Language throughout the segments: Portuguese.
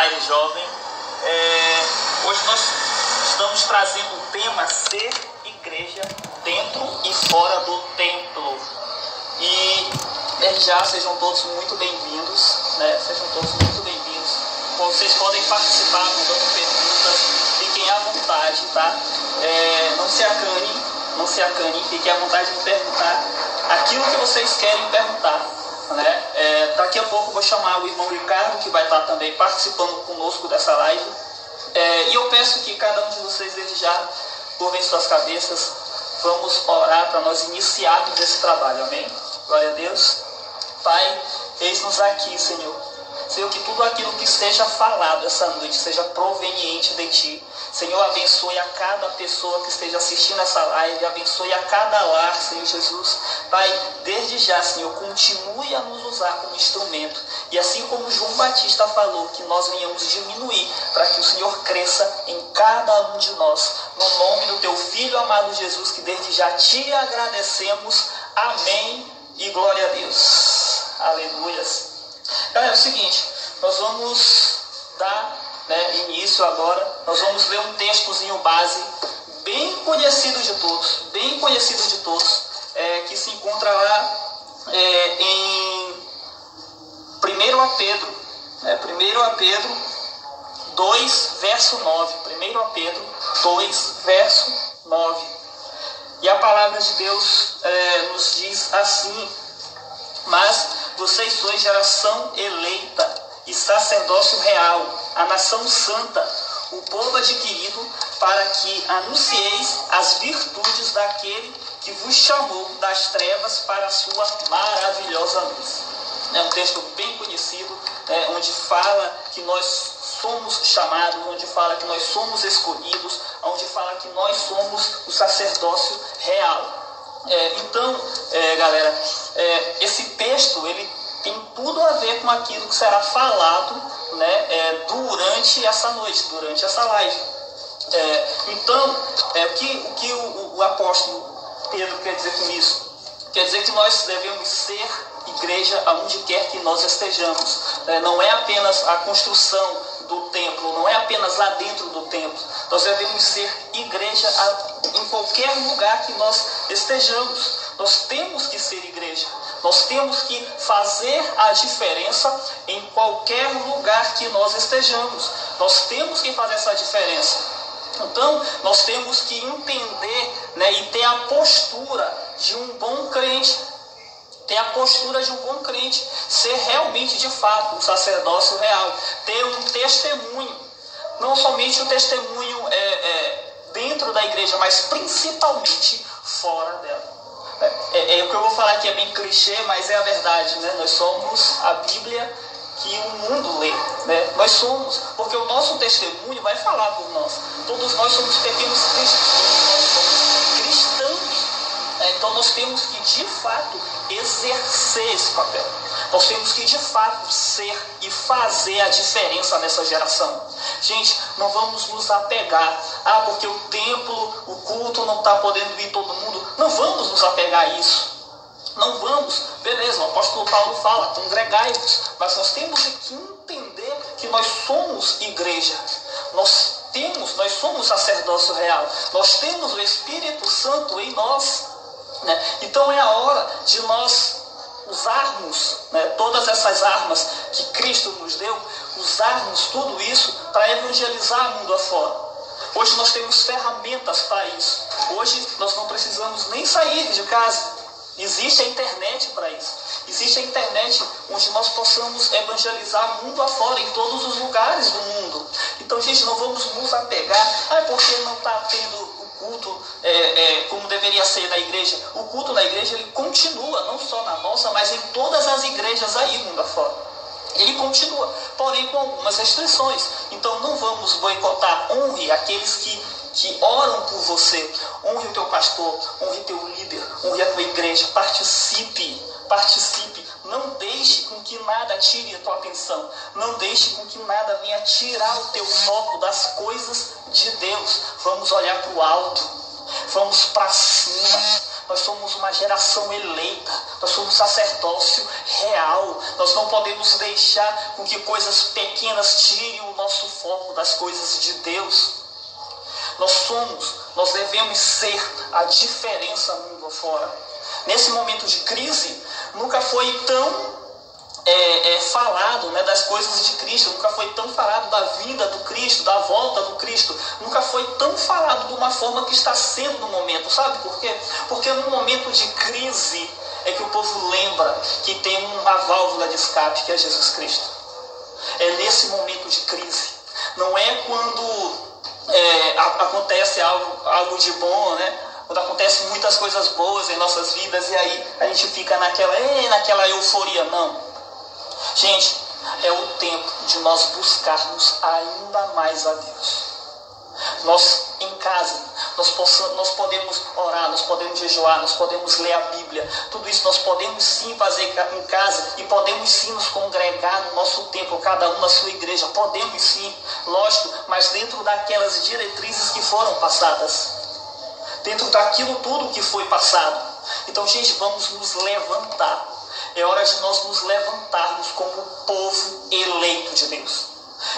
Fire Jovem. Hoje nós estamos trazendo o tema Ser Igreja Dentro e Fora do Templo. E desde já sejam todos muito bem-vindos, né? Sejam todos muito bem-vindos. Vocês podem participar mandando perguntas, fiquem à vontade, tá? Não se acanhem, fiquem à vontade de perguntar aquilo que vocês querem perguntar, né? Daqui a pouco eu vou chamar o irmão Ricardo, que vai estar também participando conosco dessa live. E eu peço que cada um de vocês desde já curvem suas cabeças. Vamos orar para nós iniciarmos esse trabalho, amém? Glória a Deus. Pai, eis-nos aqui, Senhor. Senhor, que tudo aquilo que seja falado essa noite seja proveniente de Ti. Senhor, abençoe a cada pessoa que esteja assistindo essa live, abençoe a cada lar, Senhor Jesus. Pai, desde já, Senhor, continue a nos usar como instrumento. E assim como João Batista falou, que nós venhamos diminuir para que o Senhor cresça em cada um de nós. No nome do Teu Filho amado Jesus, que desde já Te agradecemos. Amém e glória a Deus. Aleluias. Galera, é o seguinte, nós vamos dar início agora. Nós vamos ler um textozinho base bem conhecido de todos, que se encontra lá em 1 Pedro, 1 Pedro 2, verso 9. 1 Pedro 2, verso 9. E a palavra de Deus nos diz assim: mas vocês sois geração eleita e sacerdócio real, a nação santa, o povo adquirido, para que anuncieis as virtudes daquele que vos chamou das trevas para a sua maravilhosa luz. É um texto bem conhecido, onde fala que nós somos chamados, onde fala que nós somos escolhidos, onde fala que nós somos o sacerdócio real. Então, galera, esse texto ele tem tudo a ver com aquilo que será falado, durante essa noite, durante essa live. Então, o que o apóstolo Pedro quer dizer com isso? Quer dizer que nós devemos ser igreja aonde quer que nós estejamos. Não é apenas a construção do templo, não é apenas lá dentro do templo. Nós devemos ser igreja em qualquer lugar que nós estejamos. Nós temos que ser igreja. Nós temos que fazer a diferença em qualquer lugar que nós estejamos. Nós temos que fazer essa diferença. Então, nós temos que entender, e ter a postura de um bom crente. Ter a postura de um bom crente. Ser realmente, de fato, um sacerdócio real. Ter um testemunho. Não somente o testemunho dentro da igreja, mas principalmente fora dela. O que eu vou falar aqui é bem clichê, mas é a verdade, Nós somos a Bíblia que o mundo lê, Nós somos, porque o nosso testemunho vai falar por nós. Todos nós somos pequenos cristãos, então nós temos que, de fato, exercer esse papel. Nós temos que, de fato, ser e fazer a diferença nessa geração. Gente, não vamos nos apegar. Porque o templo, o culto não está podendo ir todo mundo. Não vamos nos apegar a isso. Não vamos. Beleza, o apóstolo Paulo fala, congregai-vos. Mas nós temos que entender que nós somos igreja. Nós somos sacerdócio real. Nós temos o Espírito Santo em nós. Então é a hora de nós usarmos todas essas armas que Cristo nos deu, usarmos tudo isso para evangelizar o mundo afora. Hoje nós temos ferramentas para isso. Hoje nós não precisamos nem sair de casa. Existe a internet para isso. Existe a internet onde nós possamos evangelizar o mundo afora, em todos os lugares do mundo. Então, gente, não vamos nos apegar. Porque não está tendo o culto como deveria ser na igreja. O culto na igreja ele continua, não só na nossa, mas em todas as igrejas aí, mundo afora. Ele continua, porém com algumas restrições. Então não vamos boicotar. Honre aqueles que oram por você. Honre o teu pastor, honre teu líder, honre a tua igreja. Participe. Não deixe com que nada tire a tua atenção. Não deixe com que nada venha tirar o teu foco das coisas de Deus. Vamos olhar para o alto. Vamos para cima. Nós somos uma geração eleita. Nós somos sacerdócio real. Nós não podemos deixar com que coisas pequenas tirem o nosso foco das coisas de Deus. Nós devemos ser a diferença mundo afora. Nesse momento de crise, nunca foi tão falado, né, das coisas de Cristo, nunca foi tão falado da vinda do Cristo, da volta do Cristo, nunca foi tão falado de uma forma que está sendo no momento. Sabe por quê? Porque no momento de crise é que o povo lembra que tem uma válvula de escape, que é Jesus Cristo. É nesse momento de crise. Não é quando acontece algo de bom, né? Quando acontecem muitas coisas boas em nossas vidas e aí a gente fica naquela euforia. Não. Gente, é o tempo de nós buscarmos ainda mais a Deus. Nós, em casa, nós podemos orar, nós podemos jejuar, nós podemos ler a Bíblia. Tudo isso nós podemos sim fazer em casa e podemos sim nos congregar no nosso templo, cada um na sua igreja. Podemos sim, lógico, mas dentro daquelas diretrizes que foram passadas. Dentro daquilo tudo que foi passado. Então, gente, vamos nos levantar. É hora de nós nos levantarmos como povo eleito de Deus.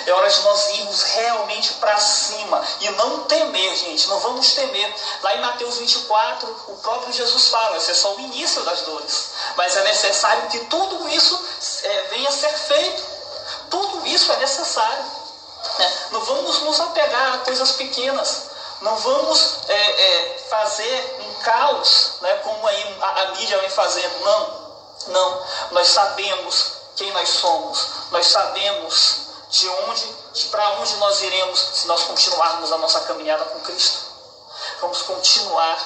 É hora de nós irmos realmente para cima e não temer, gente. Não vamos temer. Lá em Mateus 24, o próprio Jesus fala, esse é só o início das dores. Mas é necessário que tudo isso venha a ser feito. Tudo isso é necessário. Não vamos nos apegar a coisas pequenas. Não vamos fazer um caos, né, como aí a mídia vem fazendo. Não. Nós sabemos quem nós somos. Nós sabemos para onde nós iremos se nós continuarmos a nossa caminhada com Cristo. Vamos continuar.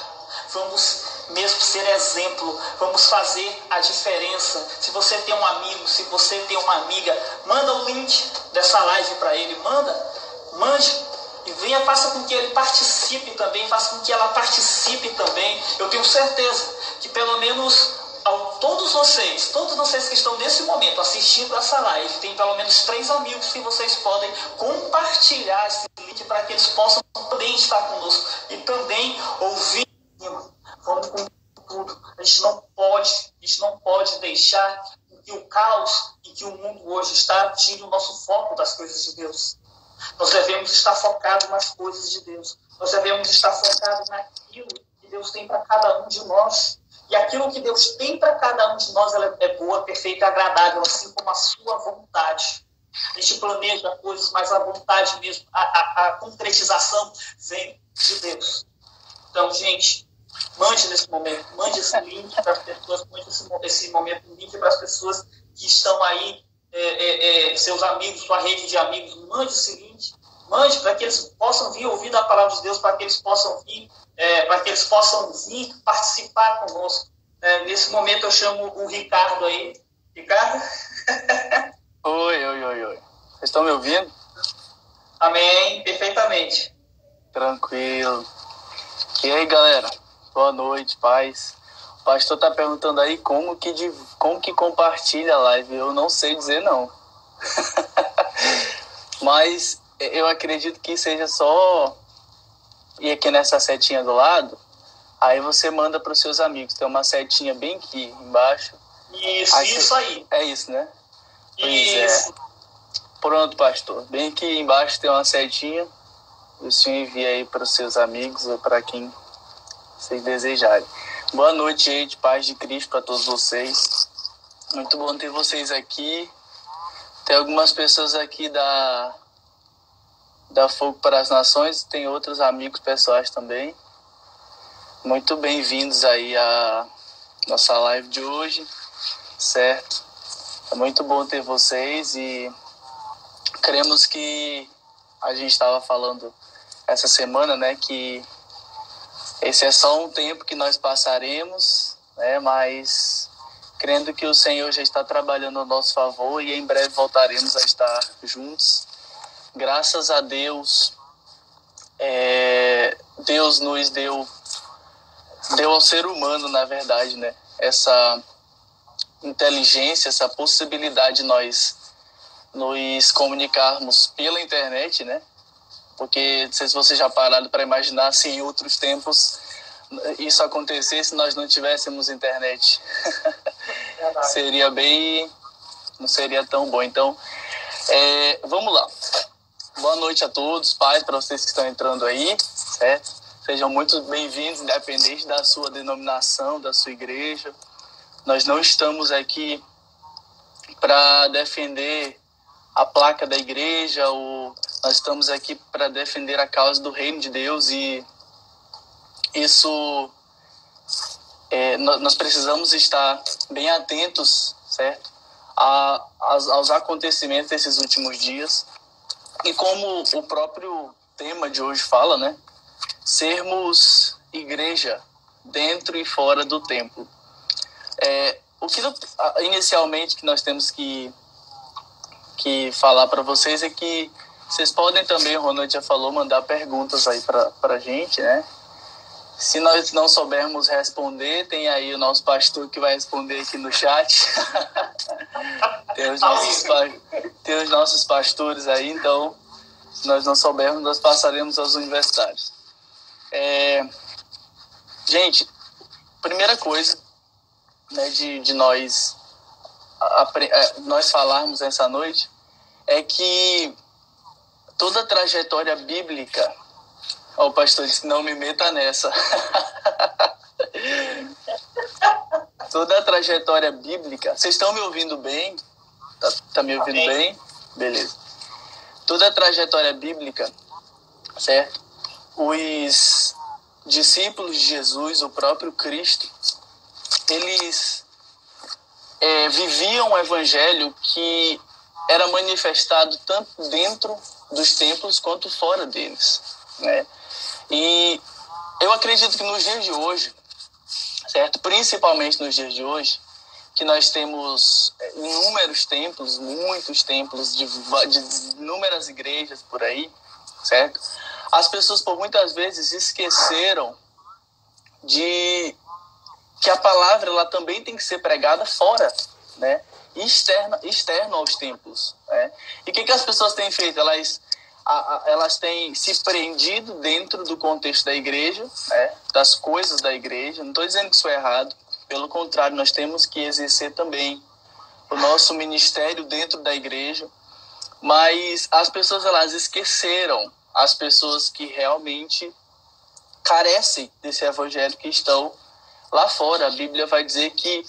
Vamos mesmo ser exemplo. Vamos fazer a diferença. Se você tem um amigo, se você tem uma amiga, manda o link dessa live para ele. Mande. E venha, faça com que ele participe também, faça com que ela participe também. Eu tenho certeza que pelo menos todos vocês que estão nesse momento assistindo essa live, tem pelo menos 3 amigos que vocês podem compartilhar esse link para que eles possam também estar conosco e também ouvir. Vamos com tudo. A gente não pode deixar que o caos em que o mundo hoje está tire o nosso foco das coisas de Deus. Nós devemos estar focados nas coisas de Deus. Nós devemos estar focados naquilo que Deus tem para cada um de nós. E aquilo que Deus tem para cada um de nós, ela é boa, perfeita e agradável, assim como a sua vontade. A gente planeja coisas, mas a vontade mesmo, a concretização vem de Deus. Então, gente, mande nesse momento, mande esse link para as pessoas, mande esse momento, um link para as pessoas que estão aí, seus amigos, sua rede de amigos, mande esse link, mande para que eles possam vir ouvir da palavra de Deus, para que eles possam vir participar conosco. Nesse momento eu chamo o Ricardo aí. Ricardo? Oi. Vocês estão me ouvindo? Amém, perfeitamente. Tranquilo. E aí, galera? Boa noite, paz. O pastor tá perguntando aí como que compartilha a live. Eu não sei dizer não. Mas eu acredito que seja só ir aqui nessa setinha do lado, aí você manda para os seus amigos. Tem uma setinha bem aqui embaixo. Isso aí. É isso, né? Isso. Pronto, pastor. Bem aqui embaixo tem uma setinha. O senhor envia aí para os seus amigos ou para quem vocês desejarem. Boa noite aí, de paz de Cristo para todos vocês. Muito bom ter vocês aqui. Tem algumas pessoas aqui da Fogo para as Nações, tem outros amigos pessoais também. Muito bem-vindos aí à nossa live de hoje, certo? É muito bom ter vocês e cremos que a gente estava falando essa semana, né, que esse é só um tempo que nós passaremos, né, mas crendo que o Senhor já está trabalhando a nosso favor e em breve voltaremos a estar juntos. Graças a Deus, Deus nos deu ao ser humano, na verdade, né, essa inteligência, essa possibilidade de nós nos comunicarmos pela internet, né? Porque não sei se vocês já pararam para imaginar se em outros tempos isso acontecesse se nós não tivéssemos internet. Não seria tão bom. Então, vamos lá. Boa noite a todos, paz para vocês que estão entrando aí, certo? Sejam muito bem-vindos, independente da sua denominação, da sua igreja. Nós não estamos aqui para defender a placa da igreja, ou nós estamos aqui para defender a causa do reino de Deus, e isso nós precisamos estar bem atentos, certo? Aos acontecimentos desses últimos dias. E como o próprio tema de hoje fala, né? Sermos igreja dentro e fora do templo. O que inicialmente que nós temos que falar para vocês é que vocês podem também, o Ronald já falou, mandar perguntas aí para a gente, né? Se nós não soubermos responder, tem aí o nosso pastor que vai responder aqui no chat. Tem os nossos pastores aí, então, se nós não soubermos, nós passaremos aos universitários. Gente, primeira coisa, né, de nós falarmos essa noite é que toda a trajetória bíblica... O pastor disse que não me meta nessa. Toda a trajetória bíblica... Vocês estão me ouvindo bem? Tá me ouvindo bem? Beleza. Toda a trajetória bíblica, certo? Os discípulos de Jesus, o próprio Cristo, eles viviam um evangelho que era manifestado tanto dentro dos templos quanto fora deles, né? E eu acredito que nos dias de hoje, certo? Principalmente nos dias de hoje, que nós temos inúmeros templos, muitos templos de inúmeras igrejas por aí, certo? As pessoas por muitas vezes esqueceram de que a palavra ela também tem que ser pregada fora, né? Externo aos templos, né? E o que as pessoas têm feito? Elas têm se prendido dentro do contexto da igreja, né, das coisas da igreja. Não estou dizendo que isso é errado, pelo contrário, nós temos que exercer também o nosso ministério dentro da igreja, mas as pessoas elas esqueceram as pessoas que realmente carecem desse evangelho, que estão lá fora. A Bíblia vai dizer que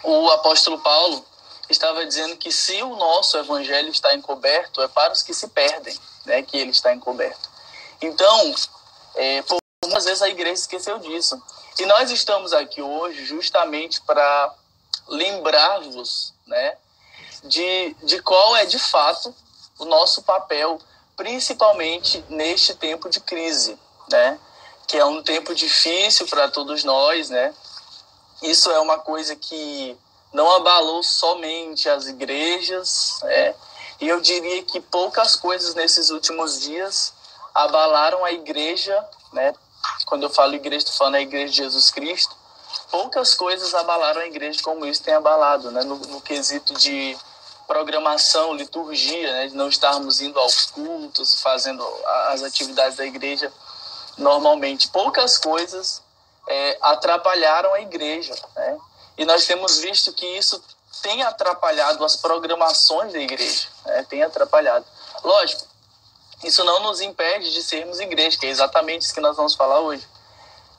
o apóstolo Paulo estava dizendo que se o nosso evangelho está encoberto, é para os que se perdem, né, que ele está encoberto. Então, por muitas vezes a igreja esqueceu disso. E nós estamos aqui hoje justamente para lembrar-vos, né, de qual é de fato o nosso papel, principalmente neste tempo de crise, né, que é um tempo difícil para todos nós, né. Isso é uma coisa que não abalou somente as igrejas, e eu diria que poucas coisas nesses últimos dias abalaram a igreja, né? Quando eu falo igreja, estou falando a igreja de Jesus Cristo. Poucas coisas abalaram a igreja como isso tem abalado, né? No quesito de programação, liturgia, né? De não estarmos indo aos cultos e fazendo as atividades da igreja normalmente. Poucas coisas atrapalharam a igreja, né? E nós temos visto que isso tem atrapalhado as programações da igreja, né? Tem atrapalhado. Lógico, isso não nos impede de sermos igreja, que é exatamente isso que nós vamos falar hoje.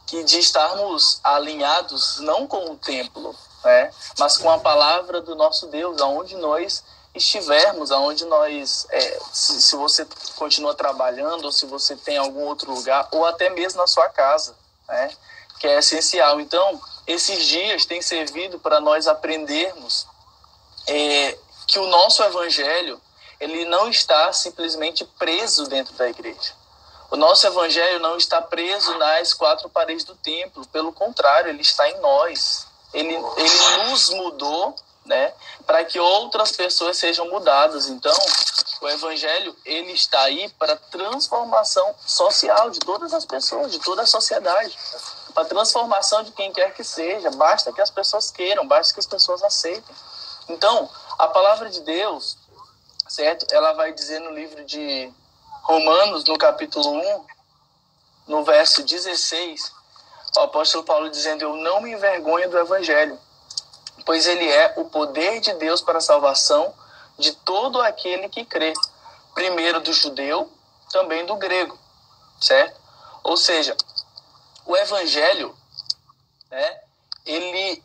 Que de estarmos alinhados não com o templo, né? Mas com a palavra do nosso Deus, aonde nós estivermos, aonde nós... se você continua trabalhando, ou se você tem algum outro lugar, ou até mesmo na sua casa, né? Que é essencial. Então, esses dias têm servido para nós aprendermos que o nosso evangelho ele não está simplesmente preso dentro da igreja. O nosso evangelho não está preso nas quatro paredes do templo. Pelo contrário, ele está em nós. Ele nos mudou, né, para que outras pessoas sejam mudadas. Então, o evangelho ele está aí para transformação social de todas as pessoas, de toda a sociedade. Para transformação de quem quer que seja. Basta que as pessoas queiram, basta que as pessoas aceitem. Então, a palavra de Deus, certo? Ela vai dizer no livro de Romanos, no capítulo 1, no verso 16, o apóstolo Paulo dizendo: eu não me envergonho do evangelho, pois ele é o poder de Deus para a salvação de todo aquele que crê, primeiro do judeu, também do grego, certo? Ou seja, o evangelho, né, ele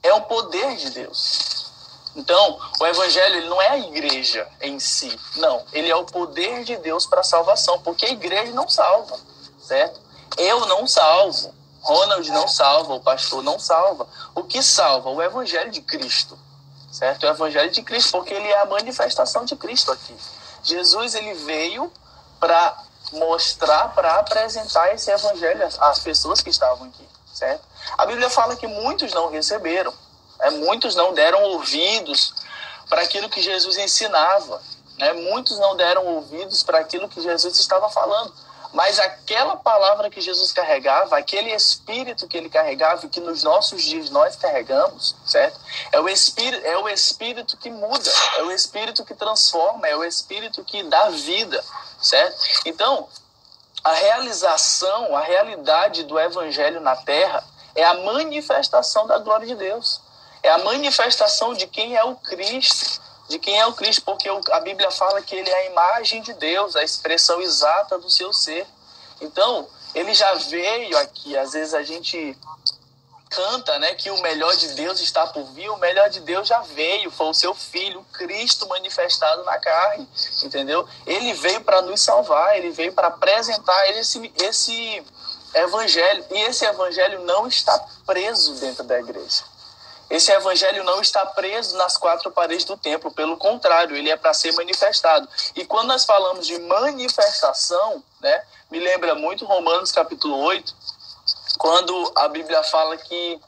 é o poder de Deus. Então, o evangelho ele não é a igreja em si, não. Ele é o poder de Deus para a salvação, porque a igreja não salva, certo? Eu não salvo, Ronald não salva, o pastor não salva. O que salva? O evangelho de Cristo, certo? O evangelho de Cristo, porque ele é a manifestação de Cristo aqui. Jesus ele veio para mostrar, para apresentar esse evangelho às pessoas que estavam aqui, certo? A Bíblia fala que muitos não receberam, muitos não deram ouvidos para aquilo que Jesus ensinava, muitos não deram ouvidos para aquilo que Jesus estava falando, mas aquela palavra que Jesus carregava, aquele espírito que ele carregava e que nos nossos dias nós carregamos, certo? É o espírito que muda, é o espírito que transforma, é o espírito que dá vida, certo? Então, a realização, a realidade do evangelho na terra é a manifestação da glória de Deus. É a manifestação de quem é o Cristo, porque a Bíblia fala que ele é a imagem de Deus, a expressão exata do seu ser. Então, ele já veio aqui, às vezes a gente canta, que o melhor de Deus está por vir, o melhor de Deus já veio, foi o seu Filho, Cristo manifestado na carne, entendeu? Ele veio para nos salvar, ele veio para apresentar esse evangelho, e esse evangelho não está preso dentro da igreja. Esse evangelho não está preso nas quatro paredes do templo, pelo contrário, ele é para ser manifestado. E quando nós falamos de manifestação, me lembra muito Romanos capítulo 8, quando a Bíblia fala que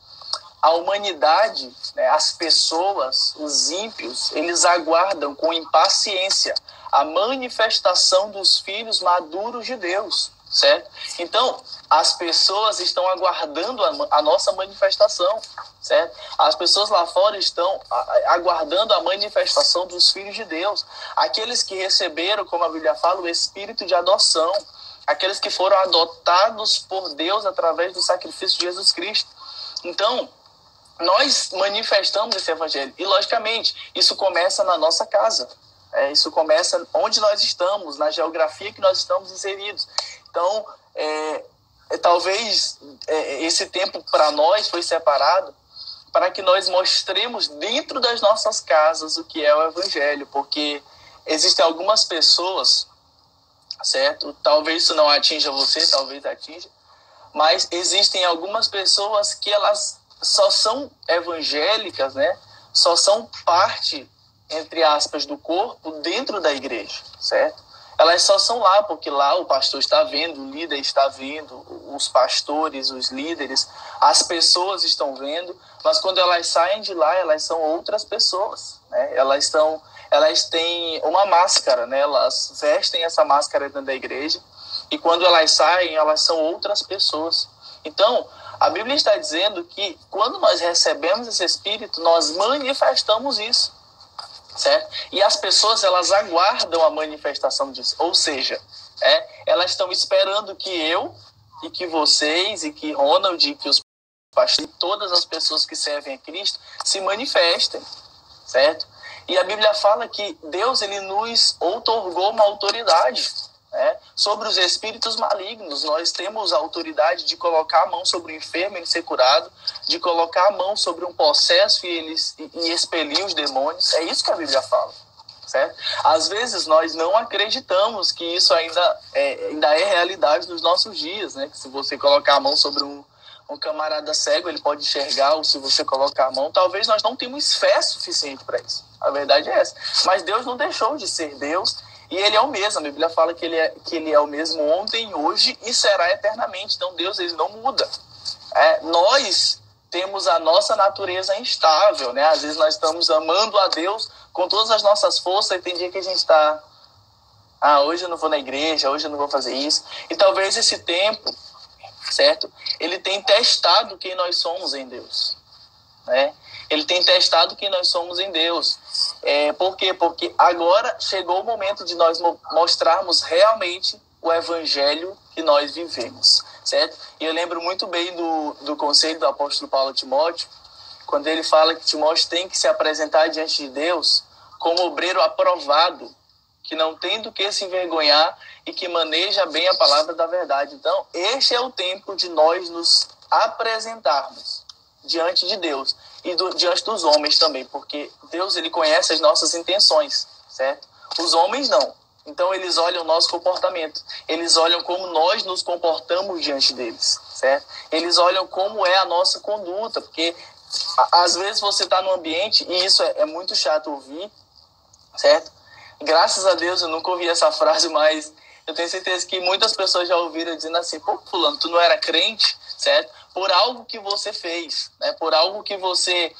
a humanidade, as pessoas, os ímpios, eles aguardam com impaciência a manifestação dos filhos maduros de Deus, certo? Então, as pessoas estão aguardando a nossa manifestação, certo? As pessoas lá fora estão aguardando a manifestação dos filhos de Deus, aqueles que receberam, como a Bíblia fala, o espírito de adoção, aqueles que foram adotados por Deus através do sacrifício de Jesus Cristo. Então, nós manifestamos esse evangelho. E, logicamente, isso começa na nossa casa. Isso começa onde nós estamos, na geografia que nós estamos inseridos. Então, talvez esse tempo para nós foi separado para que nós mostremos dentro das nossas casas o que é o evangelho. Porque existem algumas pessoas, certo? Talvez isso não atinja você, talvez atinja, mas existem algumas pessoas que elas só são evangélicas, só são parte, entre aspas, do corpo dentro da igreja, certo? Elas só são lá porque lá o pastor está vendo, o líder está vendo, os pastores, os líderes, as pessoas estão vendo, mas quando elas saem de lá, elas são outras pessoas, Elas têm uma máscara, Elas vestem essa máscara dentro da igreja e quando elas saem, elas são outras pessoas. Então, a Bíblia está dizendo que quando nós recebemos esse Espírito, nós manifestamos isso, certo? E as pessoas, elas aguardam a manifestação disso. Ou seja, elas estão esperando que eu e que vocês e que Ronald e que os pastores, todas as pessoas que servem a Cristo, se manifestem, certo? E a Bíblia fala que Deus ele nos outorgou uma autoridade sobre os espíritos malignos. Nós temos a autoridade de colocar a mão sobre o enfermo e ele ser curado, de colocar a mão sobre um possesso e expelir os demônios. É isso que a Bíblia fala, certo? Às vezes nós não acreditamos que isso ainda é realidade nos nossos dias, que se você colocar a mão sobre um camarada cego, ele pode enxergar, ou se você colocar a mão, talvez nós não temos fé suficiente para isso. A verdade é essa. Mas Deus não deixou de ser Deus, e ele é o mesmo. A Bíblia fala que ele é o mesmo ontem, hoje e será eternamente. Então Deus ele não muda. Nós temos a nossa natureza instável, Às vezes nós estamos amando a Deus com todas as nossas forças, e tem dia que a gente está, hoje eu não vou na igreja, hoje eu não vou fazer isso. E talvez esse tempo, certo? Ele tem testado quem nós somos em Deus, Ele tem testado quem nós somos em Deus. Por quê? Porque agora chegou o momento de nós mostrarmos realmente o evangelho que nós vivemos, certo? E eu lembro muito bem do conselho do apóstolo Paulo a Timóteo, quando ele fala que Timóteo tem que se apresentar diante de Deus como obreiro aprovado, que não tem do que se envergonhar e que maneja bem a palavra da verdade. Então, este é o tempo de nós nos apresentarmos diante de Deus e diante dos homens também, porque Deus, ele conhece as nossas intenções, certo? Os homens não. Então, eles olham o nosso comportamento, eles olham como nós nos comportamos diante deles, certo? Eles olham como é a nossa conduta, porque às vezes você está num ambiente, e isso é muito chato ouvir, certo? Graças a Deus eu nunca ouvi essa frase, mas eu tenho certeza que muitas pessoas já ouviram dizendo assim: pô, fulano, tu não era crente, certo? Por algo que você fez, né? Por algo que você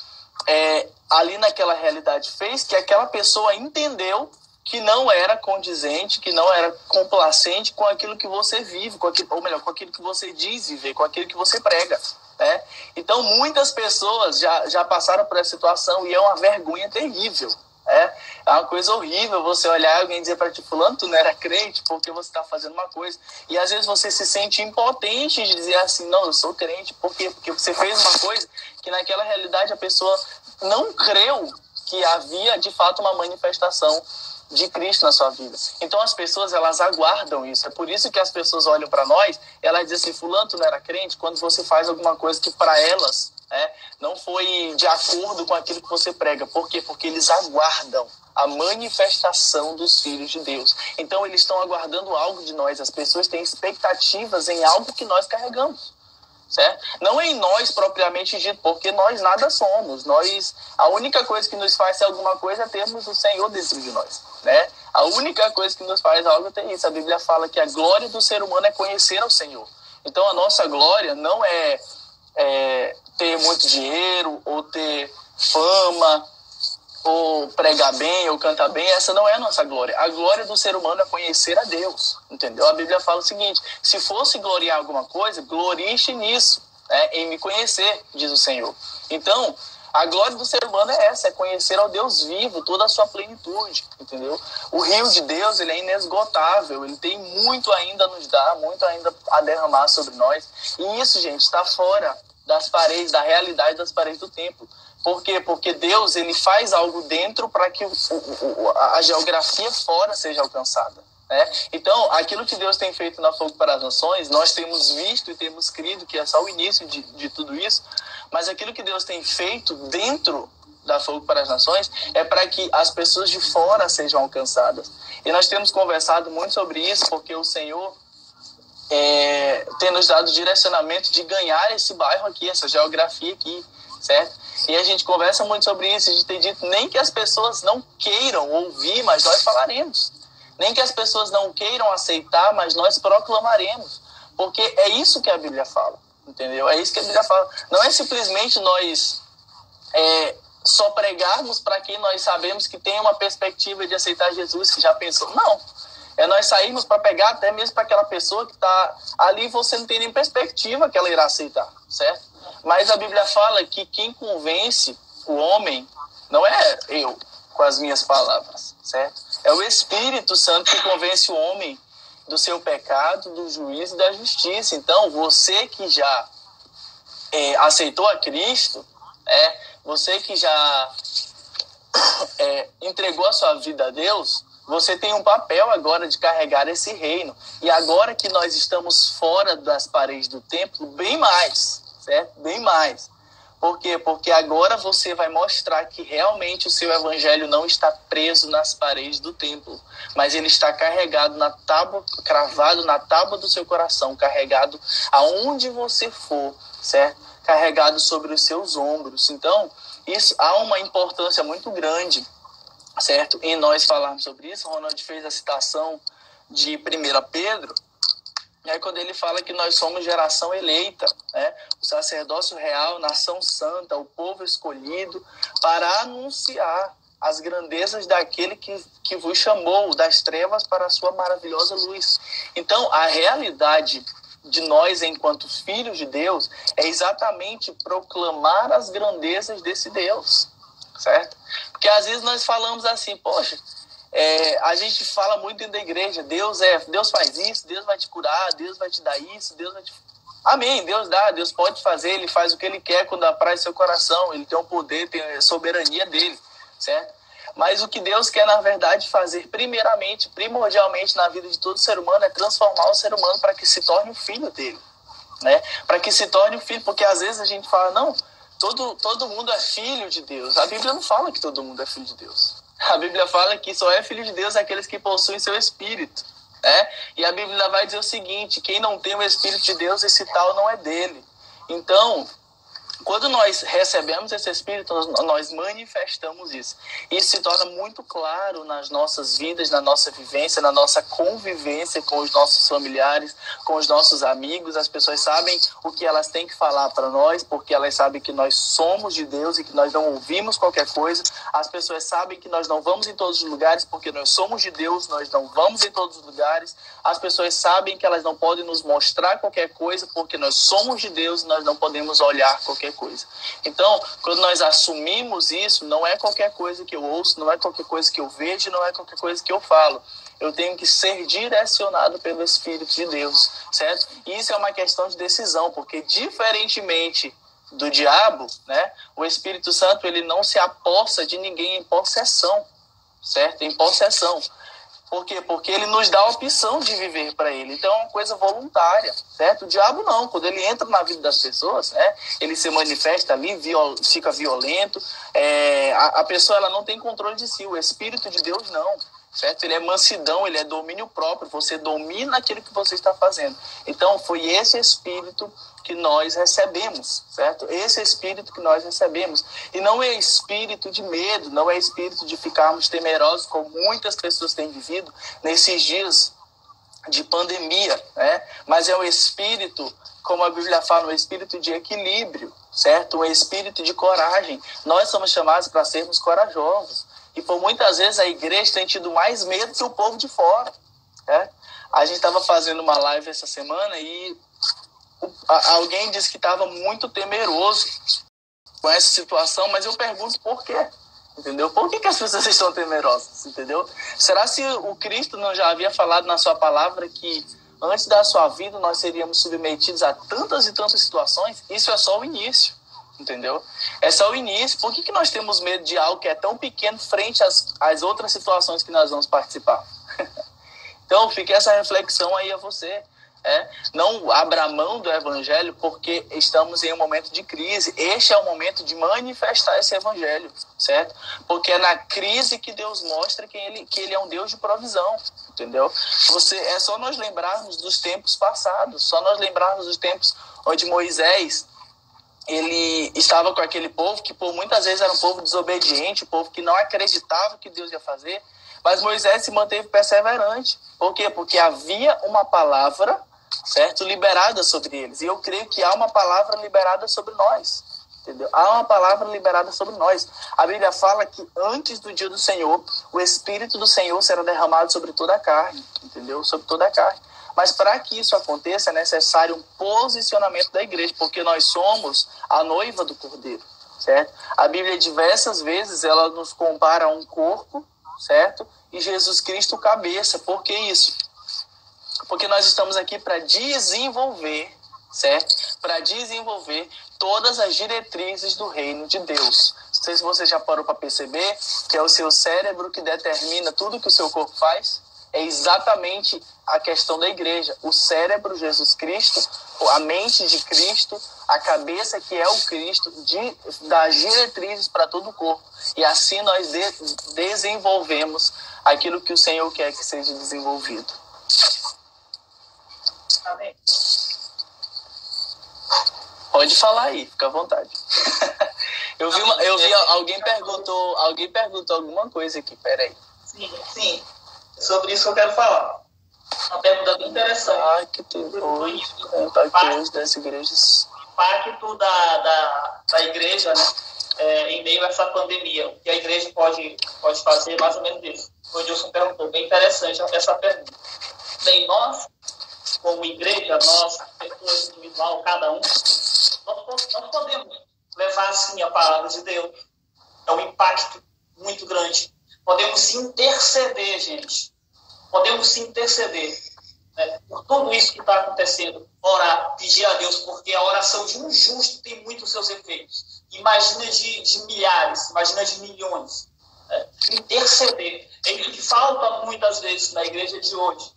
ali naquela realidade fez, que aquela pessoa entendeu que não era condizente, que não era complacente com aquilo que você vive, com aquilo, ou melhor, com aquilo que você diz viver, com aquilo que você prega, né? Então muitas pessoas já passaram por essa situação e é uma vergonha terrível. É uma coisa horrível você olhar e alguém dizer para ti: fulano, tu não era crente porque você está fazendo uma coisa. E às vezes você se sente impotente de dizer assim: não, eu sou crente. Por quê? Porque você fez uma coisa que naquela realidade a pessoa não creu que havia de fato uma manifestação de Cristo na sua vida. Então as pessoas, elas aguardam isso. É por isso que as pessoas olham para nós, elas dizem assim: fulano, tu não era crente, quando você faz alguma coisa que para elas não foi de acordo com aquilo que você prega. Por quê? Porque eles aguardam a manifestação dos filhos de Deus. Então eles estão aguardando algo de nós. As pessoas têm expectativas em algo que nós carregamos, certo? Não em nós propriamente dito, porque nós nada somos. A única coisa que nos faz ser alguma coisa é termos o Senhor dentro de nós, né? A única coisa que nos faz algo é isso. A Bíblia fala que a glória do ser humano é conhecer ao Senhor. Então a nossa glória não é ter muito dinheiro, ou ter fama, ou pregar bem, ou cantar bem. Essa não é a nossa glória. A glória do ser humano é conhecer a Deus, entendeu? A Bíblia fala o seguinte: se fosse gloriar alguma coisa, glorie-se nisso, em me conhecer, diz o Senhor. Então, a glória do ser humano é essa, é conhecer ao Deus vivo, toda a sua plenitude, entendeu? O rio de Deus, ele é inesgotável, ele tem muito ainda a nos dar, muito ainda a derramar sobre nós. E isso, gente, está fora das paredes, da realidade das paredes do templo. Por quê? Porque Deus, ele faz algo dentro para que a geografia fora seja alcançada, né? Então, aquilo que Deus tem feito na Fogo para as Nações, nós temos visto e temos crido que é só o início de tudo isso, mas aquilo que Deus tem feito dentro da Fogo para as Nações é para que as pessoas de fora sejam alcançadas. E nós temos conversado muito sobre isso, porque o Senhor tem nos dado direcionamento de ganhar esse bairro aqui, essa geografia aqui, certo? E a gente conversa muito sobre isso. A gente tem dito: nem que as pessoas não queiram ouvir, mas nós falaremos. Nem que as pessoas não queiram aceitar, mas nós proclamaremos. Porque é isso que a Bíblia fala, entendeu? É isso que a Bíblia fala. Não é simplesmente nós só pregarmos para quem nós sabemos que tem uma perspectiva de aceitar Jesus, que já pensou. Não. É nós sairmos para pegar até mesmo para aquela pessoa que está ali, você não tem nem perspectiva que ela irá aceitar, certo? Mas a Bíblia fala que quem convence o homem não é eu, com as minhas palavras, certo? É o Espírito Santo que convence o homem do seu pecado, do juízo e da justiça. Então, você que já aceitou a Cristo, você que já entregou a sua vida a Deus, você tem um papel agora de carregar esse reino. E agora que nós estamos fora das paredes do templo, bem mais, certo? Bem mais. Por quê? Porque agora você vai mostrar que realmente o seu evangelho não está preso nas paredes do templo, mas ele está carregado na tábua, cravado na tábua do seu coração, carregado aonde você for, certo? Carregado sobre os seus ombros. Então, isso há uma importância muito grande, certo? E nós falarmos sobre isso. O Ronald fez a citação de 1 Pedro, e aí quando ele fala que nós somos geração eleita, né? O sacerdócio real, nação santa, o povo escolhido, para anunciar as grandezas daquele que vos chamou das trevas para a sua maravilhosa luz. Então, a realidade de nós, enquanto filhos de Deus, é exatamente proclamar as grandezas desse Deus, certo? Porque às vezes nós falamos assim: poxa, a gente fala muito dentro da igreja: Deus faz isso, Deus vai te curar, Deus vai te dar isso, Deus vai te... Amém, Deus dá, Deus pode fazer, Ele faz o que Ele quer quando apraz seu coração, Ele tem o poder, tem a soberania dele, certo? Mas o que Deus quer, na verdade, fazer primeiramente, primordialmente na vida de todo ser humano é transformar o ser humano para que se torne o filho dele, né? Para que se torne o filho, porque às vezes a gente fala, não, todo mundo é filho de Deus. A Bíblia não fala que todo mundo é filho de Deus. A Bíblia fala que só é filho de Deus aqueles que possuem seu Espírito, né? E a Bíblia vai dizer o seguinte, quem não tem o Espírito de Deus, esse tal não é dele. Então, quando nós recebemos esse Espírito, nós manifestamos isso. Isso se torna muito claro nas nossas vidas, na nossa vivência, na nossa convivência com os nossos familiares, com os nossos amigos. As pessoas sabem o que elas têm que falar para nós, porque elas sabem que nós somos de Deus e que nós não ouvimos qualquer coisa. As pessoas sabem que nós não vamos em todos os lugares, porque nós somos de Deus, nós não vamos em todos os lugares. As pessoas sabem que elas não podem nos mostrar qualquer coisa, porque nós somos de Deus e nós não podemos olhar qualquer coisa. Então, quando nós assumimos isso, não é qualquer coisa que eu ouço, não é qualquer coisa que eu vejo, não é qualquer coisa que eu falo. Eu tenho que ser direcionado pelo Espírito de Deus, certo? E isso é uma questão de decisão, porque diferentemente do diabo, né, o Espírito Santo ele não se apossa de ninguém em possessão, certo? Em possessão. Por quê? Porque ele nos dá a opção de viver para ele. Então é uma coisa voluntária, certo? O diabo não. Quando ele entra na vida das pessoas, né, ele se manifesta ali, fica violento. A pessoa ela não tem controle de si. O Espírito de Deus não, certo? Ele é mansidão, ele é domínio próprio. Você domina aquilo que você está fazendo. Então foi esse Espírito que nós recebemos, certo? Esse Espírito que nós recebemos. E não é espírito de medo, não é espírito de ficarmos temerosos, como muitas pessoas têm vivido nesses dias de pandemia, né? Mas é um espírito, como a Bíblia fala, um espírito de equilíbrio, certo? Um espírito de coragem. Nós somos chamados para sermos corajosos. E por muitas vezes a igreja tem tido mais medo que o povo de fora, né? A gente estava fazendo uma live essa semana e alguém disse que estava muito temeroso com essa situação, mas eu pergunto por quê, entendeu? Por que as pessoas estão temerosas, entendeu? Será se o Cristo não já havia falado na sua palavra que antes da sua vida nós seríamos submetidos a tantas e tantas situações? Isso é só o início, entendeu? É só o início. Por que nós temos medo de algo que é tão pequeno frente às outras situações que nós vamos participar? Então fique essa reflexão aí a você. Não abra mão do evangelho porque estamos em um momento de crise. Este é o momento de manifestar esse evangelho, certo? Porque é na crise que Deus mostra que ele é um Deus de provisão, entendeu? É só nós lembrarmos dos tempos passados, só nós lembrarmos dos tempos onde Moisés ele estava com aquele povo que por muitas vezes era um povo desobediente, um povo que não acreditava que Deus ia fazer, mas Moisés se manteve perseverante. Por quê? Porque havia uma palavra, certo, liberada sobre eles. E eu creio que há uma palavra liberada sobre nós, entendeu? Há uma palavra liberada sobre nós. A Bíblia fala que antes do dia do Senhor, o Espírito do Senhor será derramado sobre toda a carne, entendeu? Sobre toda a carne. Mas para que isso aconteça é necessário um posicionamento da igreja, porque nós somos a noiva do Cordeiro, certo? A Bíblia diversas vezes ela nos compara a um corpo, certo? E Jesus Cristo cabeça. Por que isso? Porque nós estamos aqui para desenvolver, certo? Para desenvolver todas as diretrizes do reino de Deus. Não sei se você já parou para perceber que é o seu cérebro que determina tudo que o seu corpo faz. É exatamente a questão da igreja. O cérebro, Jesus Cristo, a mente de Cristo, a cabeça que é o Cristo, das diretrizes para todo o corpo. E assim nós desenvolvemos aquilo que o Senhor quer que seja desenvolvido. Amém. Pode falar aí, fica à vontade. Eu vi alguém perguntou alguma coisa aqui, peraí. Sim. Sobre isso eu quero falar. Uma pergunta bem interessante. Que impacto das igrejas. O impacto da igreja, né, em meio a essa pandemia. O que a igreja pode fazer, mais ou menos isso. O Edilson perguntou, bem interessante essa pergunta. Bem, nós, como igreja, nós, pessoas individual, cada um, nós podemos levar, sim, a palavra de Deus. É um impacto muito grande. Podemos sim interceder, gente. Podemos sim interceder, né, por tudo isso que está acontecendo. Orar, pedir a Deus, porque a oração de um justo tem muitos seus efeitos. Imagina de milhares, imagina de milhões. Interceder. É isso que falta muitas vezes na igreja de hoje.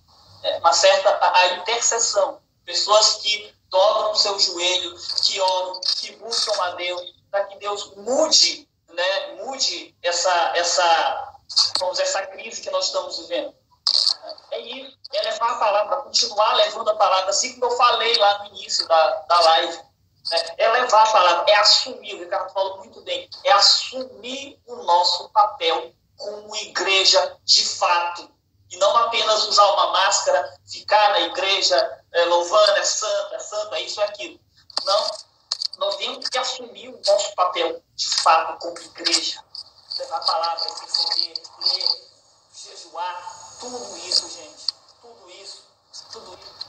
Uma certa a intercessão. Pessoas que dobram o seu joelho, que oram, que buscam a Deus, para que Deus mude, né, mude essa crise que nós estamos vivendo. É isso, é levar a palavra, continuar levando a palavra, assim como eu falei lá no início da live. Né? É levar a palavra, é assumir, o Ricardo falou muito bem, é assumir o nosso papel como igreja de fato. E não apenas usar uma máscara, ficar na igreja louvando, é santo, é isso, é aquilo. Não, nós temos que assumir o nosso papel de fato como igreja. Levar a palavra, interceder, ler, jejuar, tudo isso, gente, tudo isso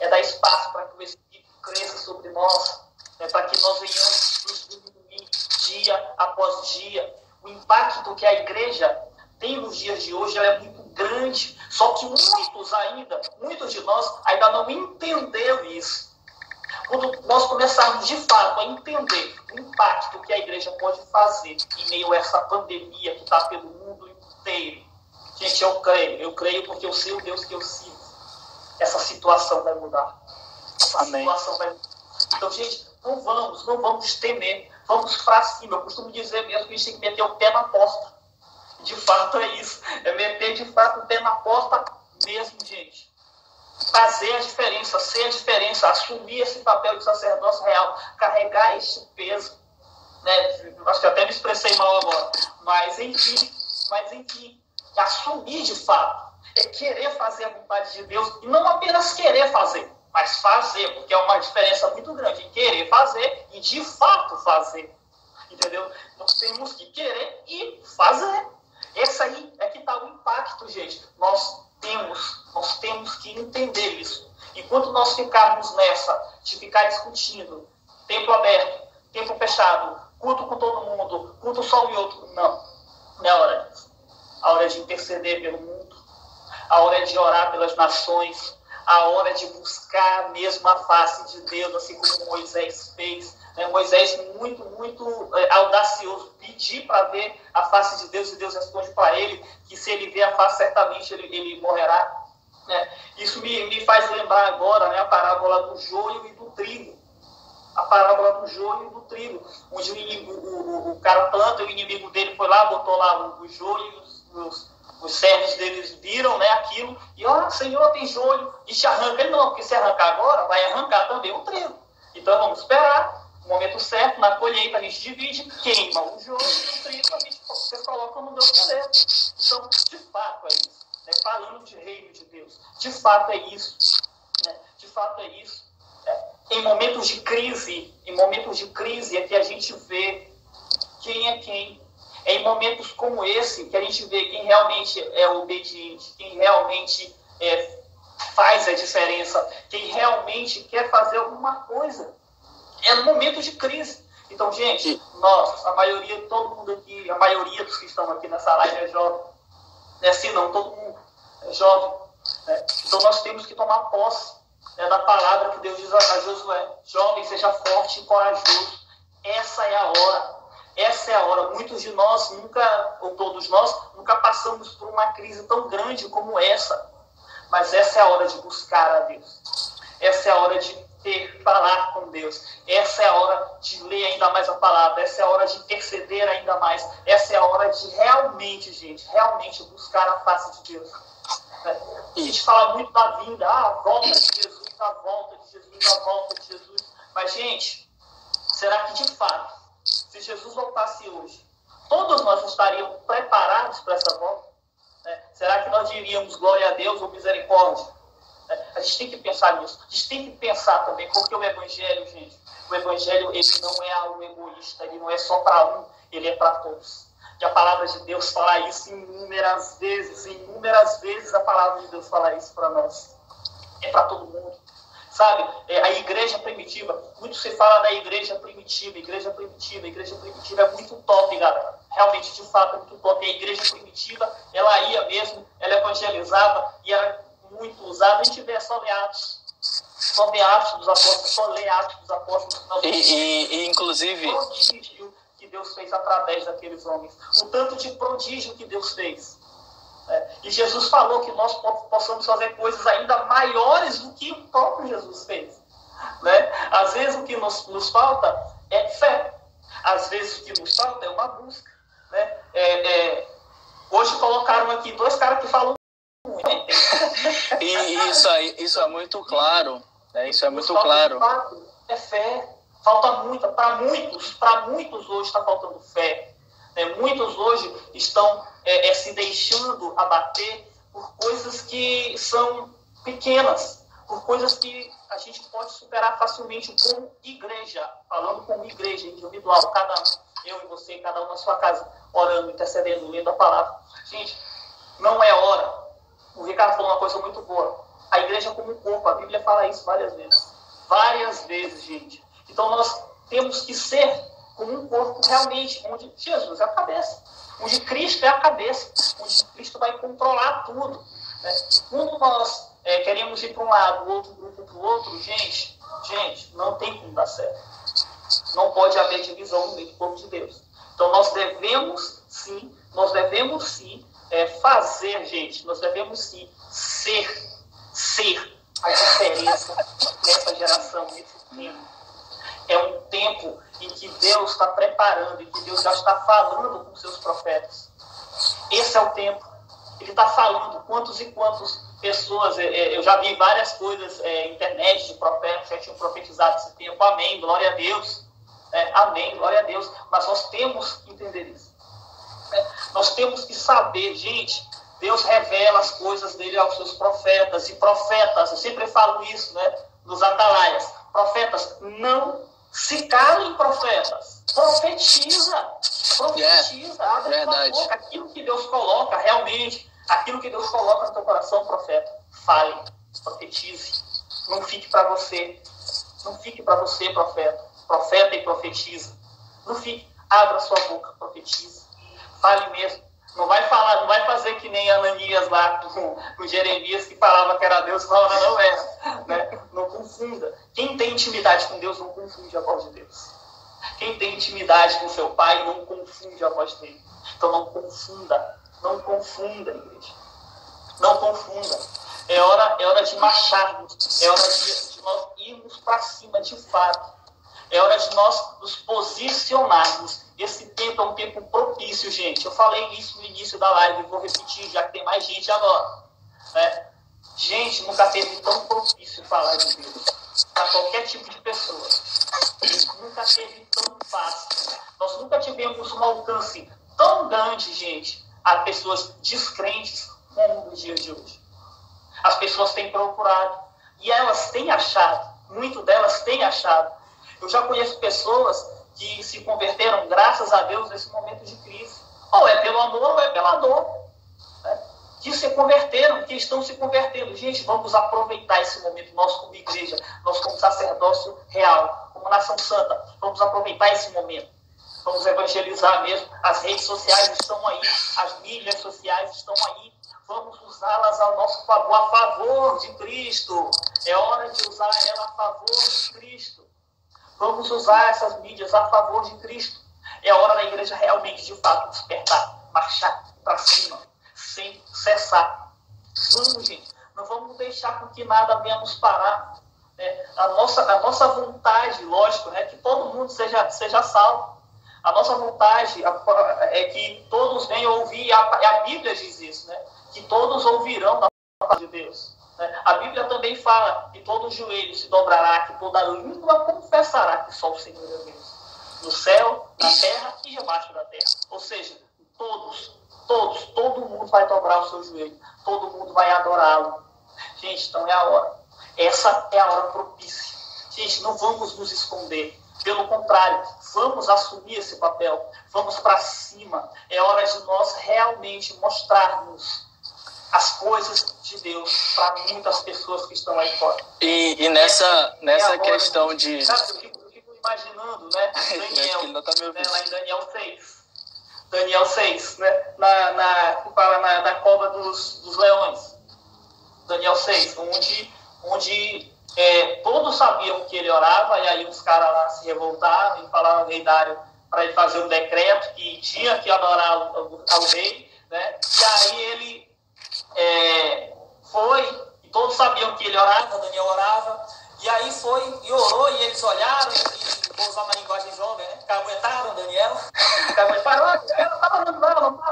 é dar espaço para que o Espírito cresça sobre nós, para que nós venhamos nos domingo, dia após dia. O impacto que a igreja tem nos dias de hoje é muito grande, só que muitos de nós ainda não entenderam isso. Quando nós começarmos de fato a entender o impacto que a igreja pode fazer em meio a essa pandemia que está pelo mundo inteiro, gente, eu creio porque eu sei o Deus que eu sigo. Essa situação vai mudar. Amém. Situação vai mudar. Então, gente, não vamos temer, vamos para cima. Eu costumo dizer mesmo que a gente tem que meter o pé na porta. De fato é isso. É meter de fato o pé na porta mesmo, gente. Fazer a diferença, ser a diferença, assumir esse papel de sacerdócio real, carregar este peso. Né? Acho que até me expressei mal agora. Mas enfim, assumir de fato. É querer fazer a vontade de Deus e não apenas querer fazer, mas fazer, porque é uma diferença muito grande em querer fazer e de fato fazer. Entendeu? Nós temos que querer e fazer. Esse aí é que está o impacto, gente. Nós temos que entender isso. Enquanto nós ficarmos nessa, de ficar discutindo, templo aberto, templo fechado, culto com todo mundo, culto só um e outro, não é hora disso. A hora de interceder pelo mundo, a hora de orar pelas nações, a hora de buscar mesmo a face de Deus, assim como Moisés fez. Moisés, muito audacioso, pedir para ver a face de Deus, e Deus responde para ele que se ele ver a face, certamente ele morrerá. Isso me faz lembrar agora a parábola do joio e do trigo. A parábola do joio e do trigo, onde o cara planta, o inimigo dele foi lá, botou lá o joio, os servos deles viram aquilo, e Senhor, tem joio, e te arranca. Ele não, porque se arrancar agora, vai arrancar também o trigo. Então vamos esperar o momento certo, na colheita a gente divide, queima o joio e o trigo, vocês colocam no meu celeiro. Então, de fato é isso. Falando de reino de Deus, de fato é isso. De fato é isso. Em momentos de crise é que a gente vê quem é quem. É em momentos como esse que a gente vê quem realmente é obediente, quem realmente faz a diferença, quem realmente quer fazer alguma coisa. É no momento de crise. Então, gente, nós, a maioria, todo mundo aqui, a maioria dos que estão aqui nessa live é jovem. Não é assim não, todo mundo é jovem. Então nós temos que tomar posse da palavra que Deus diz a Josué. Jovem, seja forte e corajoso. Essa é a hora. Essa é a hora. Muitos de nós nunca, ou todos nós, nunca passamos por uma crise tão grande como essa. Mas essa é a hora de buscar a Deus. Essa é a hora de falar com Deus. Essa é a hora de ler ainda mais a palavra. Essa é a hora de interceder ainda mais. Essa é a hora de realmente buscar a face de Deus. A gente fala muito da vinda, a volta de Jesus, a volta de Jesus, a volta de Jesus. Mas, gente, será que de fato, se Jesus voltasse hoje, todos nós estaríamos preparados para essa volta? Será que nós diríamos glória a Deus ou misericórdia? A gente tem que pensar nisso. A gente tem que pensar também, porque o Evangelho, gente, o Evangelho, ele não é algo egoísta, ele não é só para um, ele é para todos. E a palavra de Deus fala isso inúmeras vezes a palavra de Deus fala isso para nós. É para todo mundo. Sabe, a igreja primitiva, muito se fala da igreja primitiva é muito top, galera. Realmente, de fato, é muito top. A igreja primitiva, ela ia mesmo, ela evangelizava e era muito usada. A gente vê só ler Atos dos Apóstolos, E inclusive... que Deus fez através daqueles homens, o tanto de prodígio que Deus fez. E Jesus falou que nós possamos fazer coisas ainda maiores do que o próprio Jesus fez. Às vezes o que nos falta é fé, às vezes o que nos falta é uma busca. Hoje colocaram aqui 2 caras que falam muito. E isso é muito claro. Isso é muito claro. É fé. Falta muito. Para muitos hoje está faltando fé. Muitos hoje estão se deixando abater por coisas que são pequenas, por coisas que a gente pode superar facilmente como igreja, falando como igreja individual, cada um, eu e você, cada um na sua casa, orando, intercedendo, lendo a palavra. Gente, não é hora. O Ricardo falou uma coisa muito boa. A igreja como um corpo, a Bíblia fala isso várias vezes. Várias vezes, gente. Então nós temos que ser como um corpo realmente, onde Jesus é a cabeça, onde Cristo é a cabeça, onde Cristo vai controlar tudo. E quando nós queremos ir para um lado, o outro grupo para o outro, gente, não tem como dar certo. Não pode haver divisão no meio do povo de Deus. Então nós devemos sim fazer, gente, nós devemos sim ser a diferença nessa geração, nesse tempo. É um tempo em que Deus está preparando, em que Deus já está falando com seus profetas. Esse é o tempo. Ele está falando quantos e quantas pessoas, eu já vi várias coisas na internet de profetas que já tinham profetizado esse tempo. Amém, glória a Deus. Amém, glória a Deus. Mas nós temos que entender isso. Nós temos que saber, gente, Deus revela as coisas dele aos seus profetas. E profetas, eu sempre falo isso, nos atalaias. Profetas, não se calem, profetas. Profetiza, abre a tua boca. Aquilo que Deus coloca, realmente, aquilo que Deus coloca no teu coração, profeta, fale, profetize. Não fique para você. Não fique para você, profeta. Profeta e profetiza. Não fique, abra sua boca, profetiza. Fale mesmo. Não vai falar, não vai fazer que nem Ananias lá com Jeremias, que falava que era Deus, não era. Não confunda. Quem tem intimidade com Deus não confunde a voz de Deus. Quem tem intimidade com seu pai não confunde a voz dele. Então não confunda. Não confunda, igreja. Não confunda. É hora de marcharmos. É hora de nós irmos para cima de fato. É hora de nós nos posicionarmos. Esse tempo é um tempo propício, gente. Eu falei isso no início da live e vou repetir, já que tem mais gente agora. Gente, nunca teve tão propício falar de Deus para qualquer tipo de pessoa. Nunca teve tão fácil. Nós nunca tivemos um alcance tão grande, gente, a pessoas descrentes como no dia de hoje. As pessoas têm procurado e elas têm achado. Muitas delas têm achado. Eu já conheço pessoas que se converteram, graças a Deus, nesse momento de crise. Ou é pelo amor ou é pela dor. Que se converteram, que estão se convertendo. Gente, vamos aproveitar esse momento, nós como igreja, nós como sacerdócio real, como nação santa, vamos aproveitar esse momento. Vamos evangelizar mesmo. As redes sociais estão aí, as mídias sociais estão aí. Vamos usá-las ao nosso favor, a favor de Cristo. É hora de usar ela a favor de Cristo. Vamos usar essas mídias a favor de Cristo. É hora da igreja realmente, de fato, despertar, marchar para cima, sem cessar. Vamos, gente, não vamos deixar com que nada venha nos parar. A nossa vontade, lógico, é que todo mundo seja salvo. A nossa vontade é que todos venham ouvir, a Bíblia diz isso, que todos ouvirão da palavra de Deus. A Bíblia também fala que todo joelho se dobrará, que toda língua confessará que só o Senhor é Deus. No céu, na terra e debaixo da terra. Ou seja, todo mundo vai dobrar o seu joelho. Todo mundo vai adorá-lo. Gente, então é a hora. Essa é a hora propícia. Gente, não vamos nos esconder. Pelo contrário, vamos assumir esse papel. Vamos para cima. É hora de nós realmente mostrarmos as coisas de Deus para muitas pessoas que estão aí fora. E nessa questão de... Cara, eu fico imaginando, Daniel, lá em Daniel 6. Daniel 6, na cova dos leões. Daniel 6, onde todos sabiam que ele orava, e aí os caras lá se revoltavam e falavam ao rei Dário para ele fazer um decreto que tinha que adorar ao rei, né? E aí ele foi, e todos sabiam que ele orava, Daniel orava, e aí foi e orou, e eles olharam, e vou usar uma linguagem jovem, né? Caguetaram Daniel,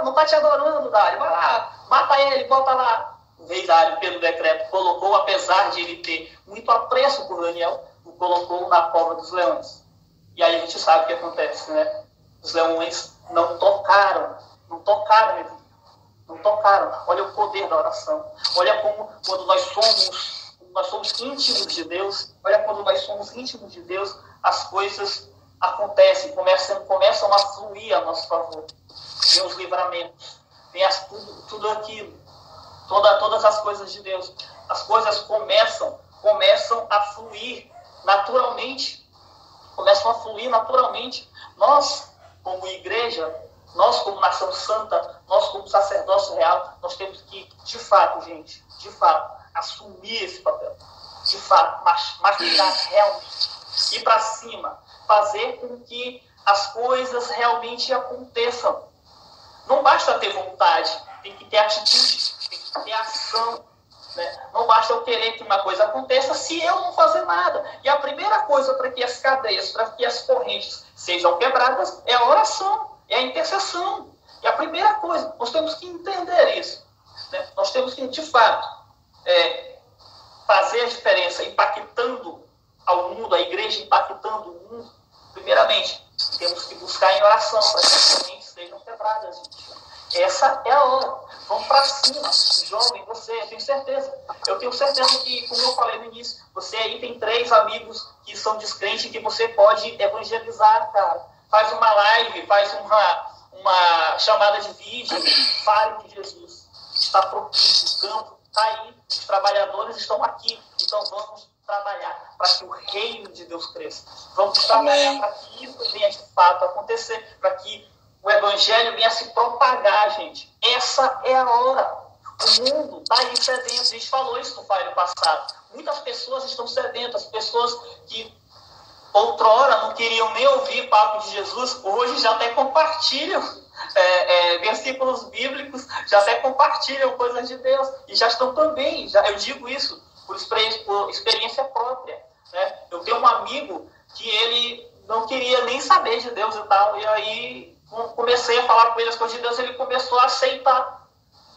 não está te adorando, Dário, vai lá, mata ele, bota lá. O rei Dário, pelo decreto, colocou, apesar de ele ter muito apreço por Daniel, o colocou na cova dos leões. E aí a gente sabe o que acontece, né? Os leões não tocaram ele. Não tocaram. Olha o poder da oração. Olha como, quando nós somos íntimos de Deus, olha quando nós somos íntimos de Deus, as coisas acontecem, começam a fluir a nosso favor. Tem os livramentos, tem tudo aquilo, todas as coisas de Deus. As coisas começam a fluir naturalmente. Nós, como igreja, nós como nação santa, nós como sacerdócio real, nós temos que, de fato, assumir esse papel. De fato, mastigar realmente, ir para cima, fazer com que as coisas realmente aconteçam. Não basta ter vontade, tem que ter atitude, tem que ter ação. Né? Não basta eu querer que uma coisa aconteça se eu não fazer nada. E a primeira coisa para que as cadeias, para que as correntes sejam quebradas é a oração, é a intercessão. E a primeira coisa, nós temos que entender isso. Né? Nós temos que, de fato, fazer a diferença impactando ao mundo, a igreja impactando o mundo. Primeiramente, temos que buscar em oração para que as correntes sejam quebradas, gente. Essa é a hora. Vamos para cima. Jovem, você, eu tenho certeza que, como eu falei no início, você aí tem 3 amigos que são descrentes que você pode evangelizar, cara. Faz uma live, faz uma chamada de vídeo, fale de Jesus. Está propício, o campo está aí, os trabalhadores estão aqui. Então vamos trabalhar para que o reino de Deus cresça. Vamos trabalhar para que isso venha de fato acontecer, para que o evangelho venha se propagar, gente. Essa é a hora. O mundo está aí sedento. A gente falou isso no Fire passado. Muitas pessoas estão sedentas. Pessoas que outrora não queriam nem ouvir papo de Jesus, hoje já até compartilham versículos bíblicos, já até compartilham coisas de Deus. E já estão também, eu digo isso por experiência própria. Né? Eu tenho um amigo que ele não queria nem saber de Deus e tal. E aí comecei a falar com ele as coisas de Deus, ele começou a aceitar,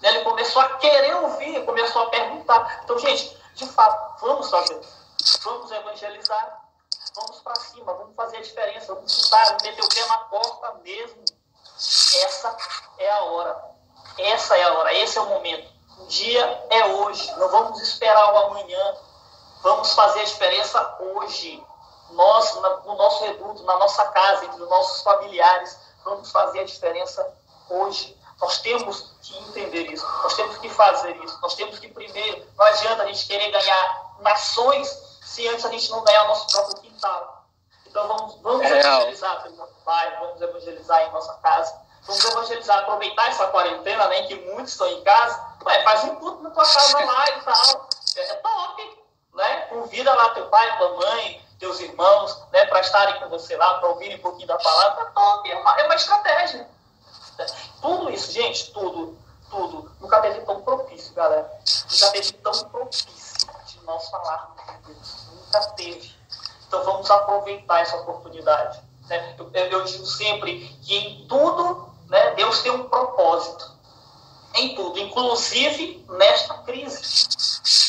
né? Ele começou a querer ouvir, começou a perguntar. Então, gente, de fato, vamos fazer, vamos evangelizar, vamos para cima, vamos fazer a diferença, vamos chutar, vamos meter o pé na porta mesmo. Essa é a hora, esse é o momento. O dia é hoje, não vamos esperar o amanhã, vamos fazer a diferença hoje. Nós, no nosso reduto, na nossa casa, entre os nossos familiares, vamos fazer a diferença hoje. Nós temos que entender isso. Nós temos que fazer isso. Nós temos que primeiro... Não adianta a gente querer ganhar nações se antes a gente não ganhar o nosso próprio quintal. Então vamos evangelizar pelo nosso bairro, vamos evangelizar em nossa casa. Vamos evangelizar, aproveitar essa quarentena, né, em que muitos estão em casa. Faz um culto na tua casa lá e tal. É top. Né? Convida lá teu pai, tua mãe, teus irmãos, né, para estarem com você lá, para ouvirem um pouquinho da palavra. É top, é uma estratégia. Tudo isso, gente, tudo, nunca teve tão propício, galera. Nunca teve tão propício de nós falarmos de Deus. Nunca teve. Então vamos aproveitar essa oportunidade. Né? Eu digo sempre que em tudo, né, Deus tem um propósito. Em tudo, inclusive nesta crise.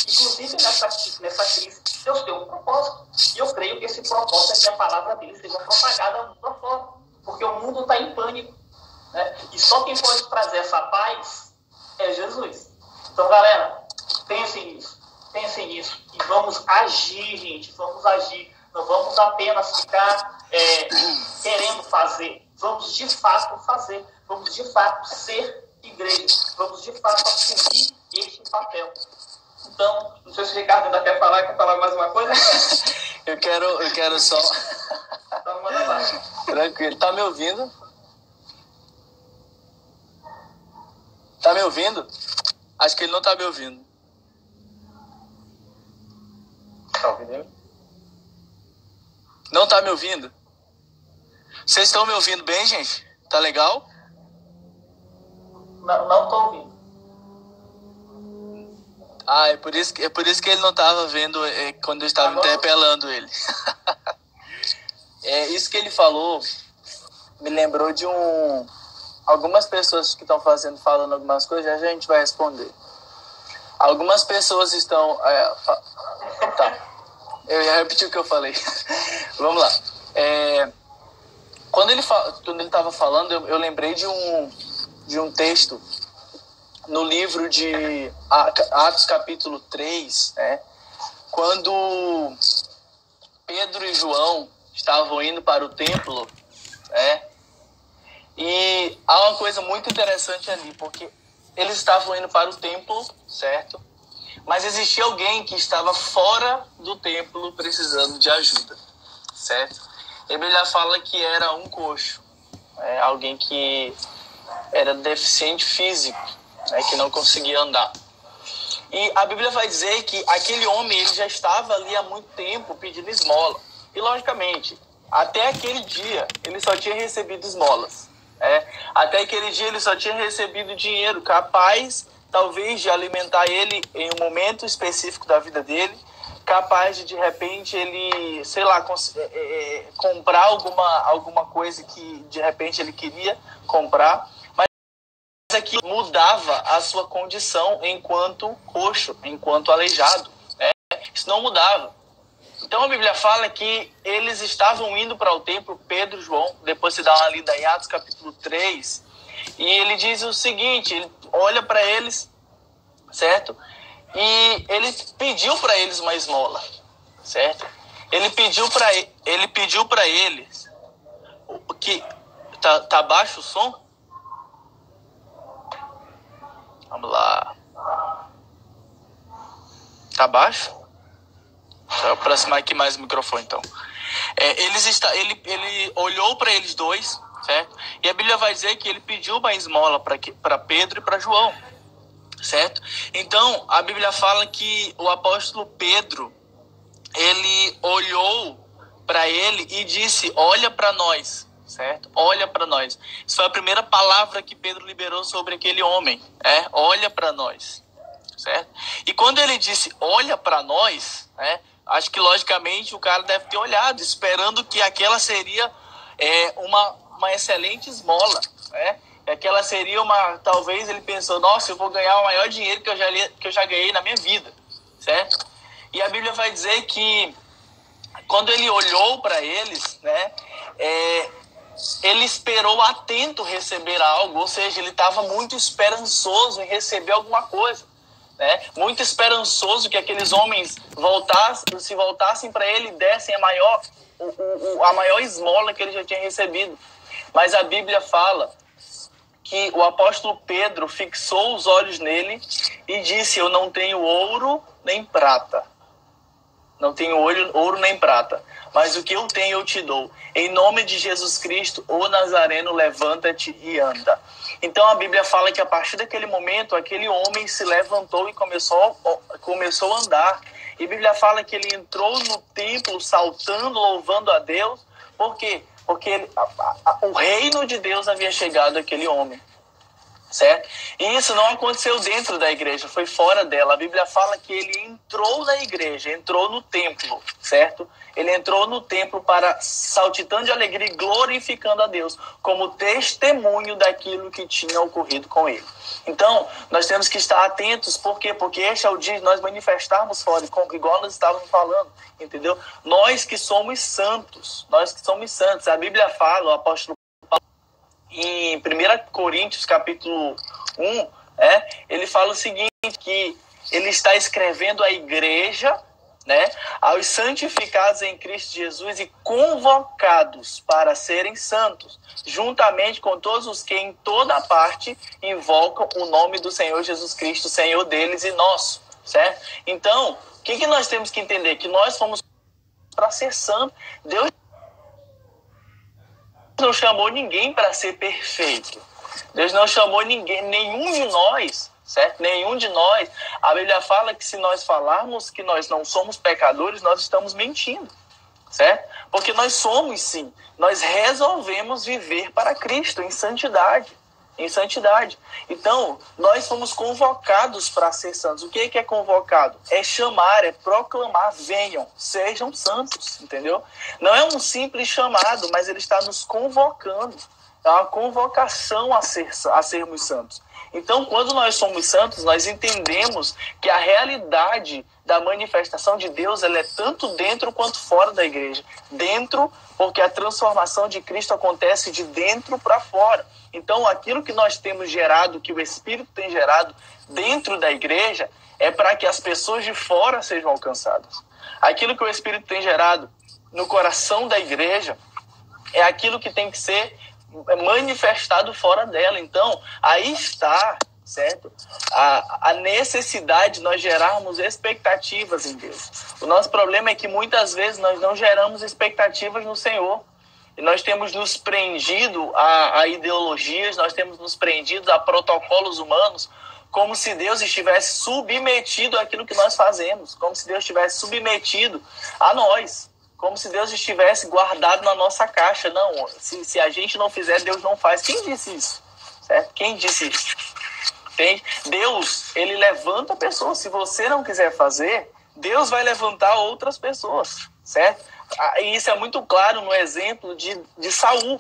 Inclusive nessa crise, Deus tem um propósito. E eu creio que esse propósito é que a palavra dele seja propagada mundo afora. Porque o mundo está em pânico. Né? E só quem pode trazer essa paz é Jesus. Então, galera, pensem nisso. E vamos agir, gente. Vamos agir. Não vamos apenas ficar querendo fazer. Vamos de fato fazer. Vamos de fato ser igreja. Vamos de fato assumir este papel. Então, não sei se o Ricardo ainda quer falar mais uma coisa? Eu quero só... Então, manda lá. Tranquilo. Tá me ouvindo? Tá me ouvindo? Acho que ele não tá me ouvindo. Tá ouvindo? Não tá me ouvindo? Vocês estão me ouvindo bem, gente? Tá legal? Não tô ouvindo. É por isso que ele não estava vendo quando eu estava interpelando ele. Isso que ele falou me lembrou de algumas pessoas que estão falando algumas coisas, já a gente vai responder. Algumas pessoas estão... Tá, eu ia repetir o que eu falei. Vamos lá. Quando ele estava falando, eu lembrei de um texto no livro de Atos capítulo 3, né? Quando Pedro e João estavam indo para o templo, né? E há uma coisa muito interessante ali, porque eles estavam indo para o templo, certo? Mas existia alguém que estava fora do templo precisando de ajuda, certo? A Bíblia fala que era um coxo, alguém que era deficiente físico, que não conseguia andar. E a Bíblia vai dizer que aquele homem ele já estava ali há muito tempo pedindo esmola. E logicamente, até aquele dia ele só tinha recebido esmolas. Até aquele dia ele só tinha recebido dinheiro capaz, talvez, de alimentar ele em um momento específico da vida dele, capaz de repente ele, sei lá, comprar alguma coisa que de repente ele queria comprar, mas aqui mudava a sua condição enquanto coxo, enquanto aleijado, né? Isso não mudava. Então a Bíblia fala que eles estavam indo para o templo, Pedro e João, depois se dá uma lida em Atos capítulo 3, e ele diz o seguinte, ele olha para eles, certo? E ele pediu para eles uma esmola, certo? Ele pediu para eles que tá baixo o som? Vamos lá. Tá baixo? Deixa eu aproximar aqui mais o microfone, então. Ele olhou para eles dois, certo? E a Bíblia vai dizer que ele pediu uma esmola para Pedro e para João, certo? Então, a Bíblia fala que o apóstolo Pedro, ele olhou para ele e disse, olha para nós, certo? Olha para nós. Isso foi a primeira palavra que Pedro liberou sobre aquele homem, olha para nós, certo? E quando ele disse, olha para nós, acho que logicamente o cara deve ter olhado, esperando que aquela seria uma excelente esmola, aquela seria talvez ele pensou, nossa, eu vou ganhar o maior dinheiro que eu já ganhei na minha vida, certo? E a Bíblia vai dizer que quando ele olhou para eles, ele esperou atento receber algo, ou seja, ele estava muito esperançoso em receber alguma coisa, muito esperançoso que aqueles homens se voltassem para ele e dessem a maior esmola que ele já tinha recebido. Mas a Bíblia fala que o apóstolo Pedro fixou os olhos nele e disse, eu não tenho ouro nem prata. Não tenho ouro nem prata, mas o que eu tenho eu te dou. Em nome de Jesus Cristo, o Nazareno, levanta-te e anda. Então a Bíblia fala que a partir daquele momento, aquele homem se levantou e começou a andar. E a Bíblia fala que ele entrou no templo saltando, louvando a Deus. Por quê? Porque o reino de Deus havia chegado àquele homem. Certo? E isso não aconteceu dentro da igreja, foi fora dela. A Bíblia fala que ele entrou na igreja, entrou no templo, certo? Ele entrou no templo para saltitando de alegria e glorificando a Deus, como testemunho daquilo que tinha ocorrido com ele. Então, nós temos que estar atentos, por quê? Porque este é o dia de nós manifestarmos fora, igual nós estávamos falando, entendeu? Nós que somos santos, a Bíblia fala, o apóstolo em 1 Coríntios, capítulo 1, ele fala o seguinte, que ele está escrevendo à igreja, aos santificados em Cristo Jesus e convocados para serem santos, juntamente com todos os que em toda parte invocam o nome do Senhor Jesus Cristo, Senhor deles e nosso, certo? Então, o que nós temos que entender? Que nós fomos para ser santos. Deus não chamou ninguém para ser perfeito. Deus não chamou ninguém, nenhum de nós, certo? Nenhum de nós. A Bíblia fala que se nós falarmos que nós não somos pecadores, nós estamos mentindo, certo? Porque nós somos, sim, nós resolvemos viver para Cristo em santidade. Em santidade. Então, nós fomos convocados para ser santos. O que é convocado? É chamar, é proclamar, venham, sejam santos, entendeu? Não é um simples chamado, mas ele está nos convocando. É uma convocação a sermos santos. Então, quando nós somos santos, nós entendemos que a realidade da manifestação de Deus, ela é tanto dentro quanto fora da igreja. Dentro, porque a transformação de Cristo acontece de dentro para fora. Então, aquilo que nós temos gerado, que o Espírito tem gerado dentro da igreja, é para que as pessoas de fora sejam alcançadas. Aquilo que o Espírito tem gerado no coração da igreja é aquilo que tem que ser manifestado fora dela. Então, aí está, certo? A necessidade de nós gerarmos expectativas em Deus. O nosso problema é que muitas vezes nós não geramos expectativas no Senhor. E nós temos nos prendido a ideologias, nós temos nos prendido a protocolos humanos, como se Deus estivesse submetido àquilo que nós fazemos, como se Deus estivesse submetido a nós, como se Deus estivesse guardado na nossa caixa. Não, se a gente não fizer, Deus não faz. Quem disse isso? Certo? Quem disse isso? Entende? Deus, ele levanta pessoas. Se você não quiser fazer, Deus vai levantar outras pessoas, certo? E isso é muito claro no exemplo de Saul,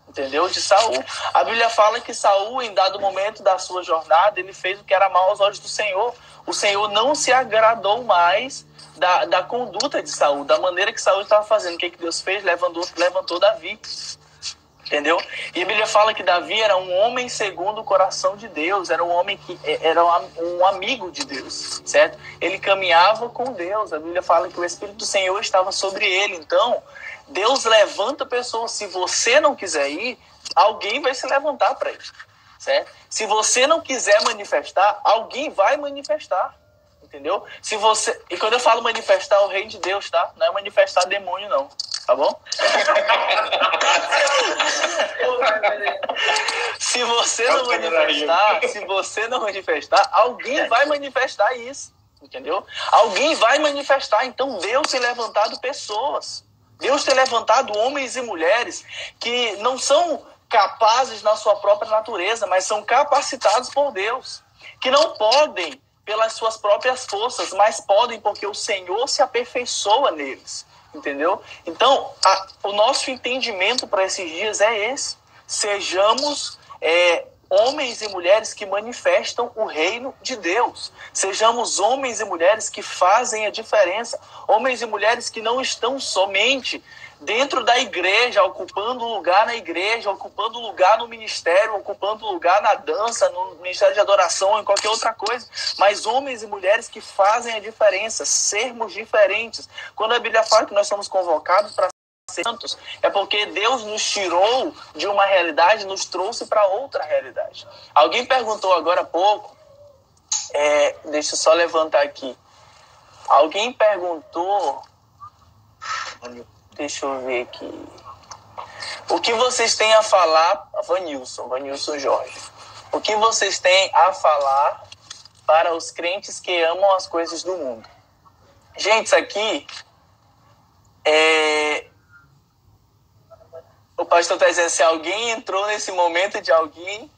entendeu? De Saul. A Bíblia fala que Saul, em dado momento da sua jornada, ele fez o que era mal aos olhos do Senhor. O Senhor não se agradou mais da conduta de Saul, da maneira que Saul estava fazendo. O que Deus fez? Levantou Davi. Entendeu? E a Bíblia fala que Davi era um homem segundo o coração de Deus, era um homem que era um amigo de Deus, certo? Ele caminhava com Deus. A Bíblia fala que o Espírito do Senhor estava sobre ele. Então, Deus levanta pessoas. Se você não quiser ir, alguém vai se levantar para ir, certo? Se você não quiser manifestar, alguém vai manifestar, entendeu? Se você... E quando eu falo manifestar, é o reino de Deus, tá? Não é manifestar demônio, não. Tá bom? Se você não manifestar, alguém vai manifestar isso, entendeu? Alguém vai manifestar. Então Deus tem levantado pessoas. Deus tem levantado homens e mulheres que não são capazes na sua própria natureza, mas são capacitados por Deus, que não podem pelas suas próprias forças, mas podem porque o Senhor se aperfeiçoa neles. Entendeu? Então, o nosso entendimento para esses dias é esse. Sejamos homens e mulheres que manifestam o reino de Deus. Sejamos homens e mulheres que fazem a diferença. Homens e mulheres que não estão somente dentro da igreja, ocupando lugar na igreja, ocupando lugar no ministério, ocupando lugar na dança, no ministério de adoração, em qualquer outra coisa, mas homens e mulheres que fazem a diferença, sermos diferentes. Quando a Bíblia fala que nós somos convocados para ser santos, é porque Deus nos tirou de uma realidade e nos trouxe para outra realidade. Alguém perguntou agora há pouco, deixa eu só levantar aqui, alguém perguntou... Deixa eu ver aqui. O que vocês têm a falar... Vanilson Jorge. O que vocês têm a falar para os crentes que amam as coisas do mundo? Gente, isso aqui... O pastor está dizendo, se alguém entrou nesse momento de alguém...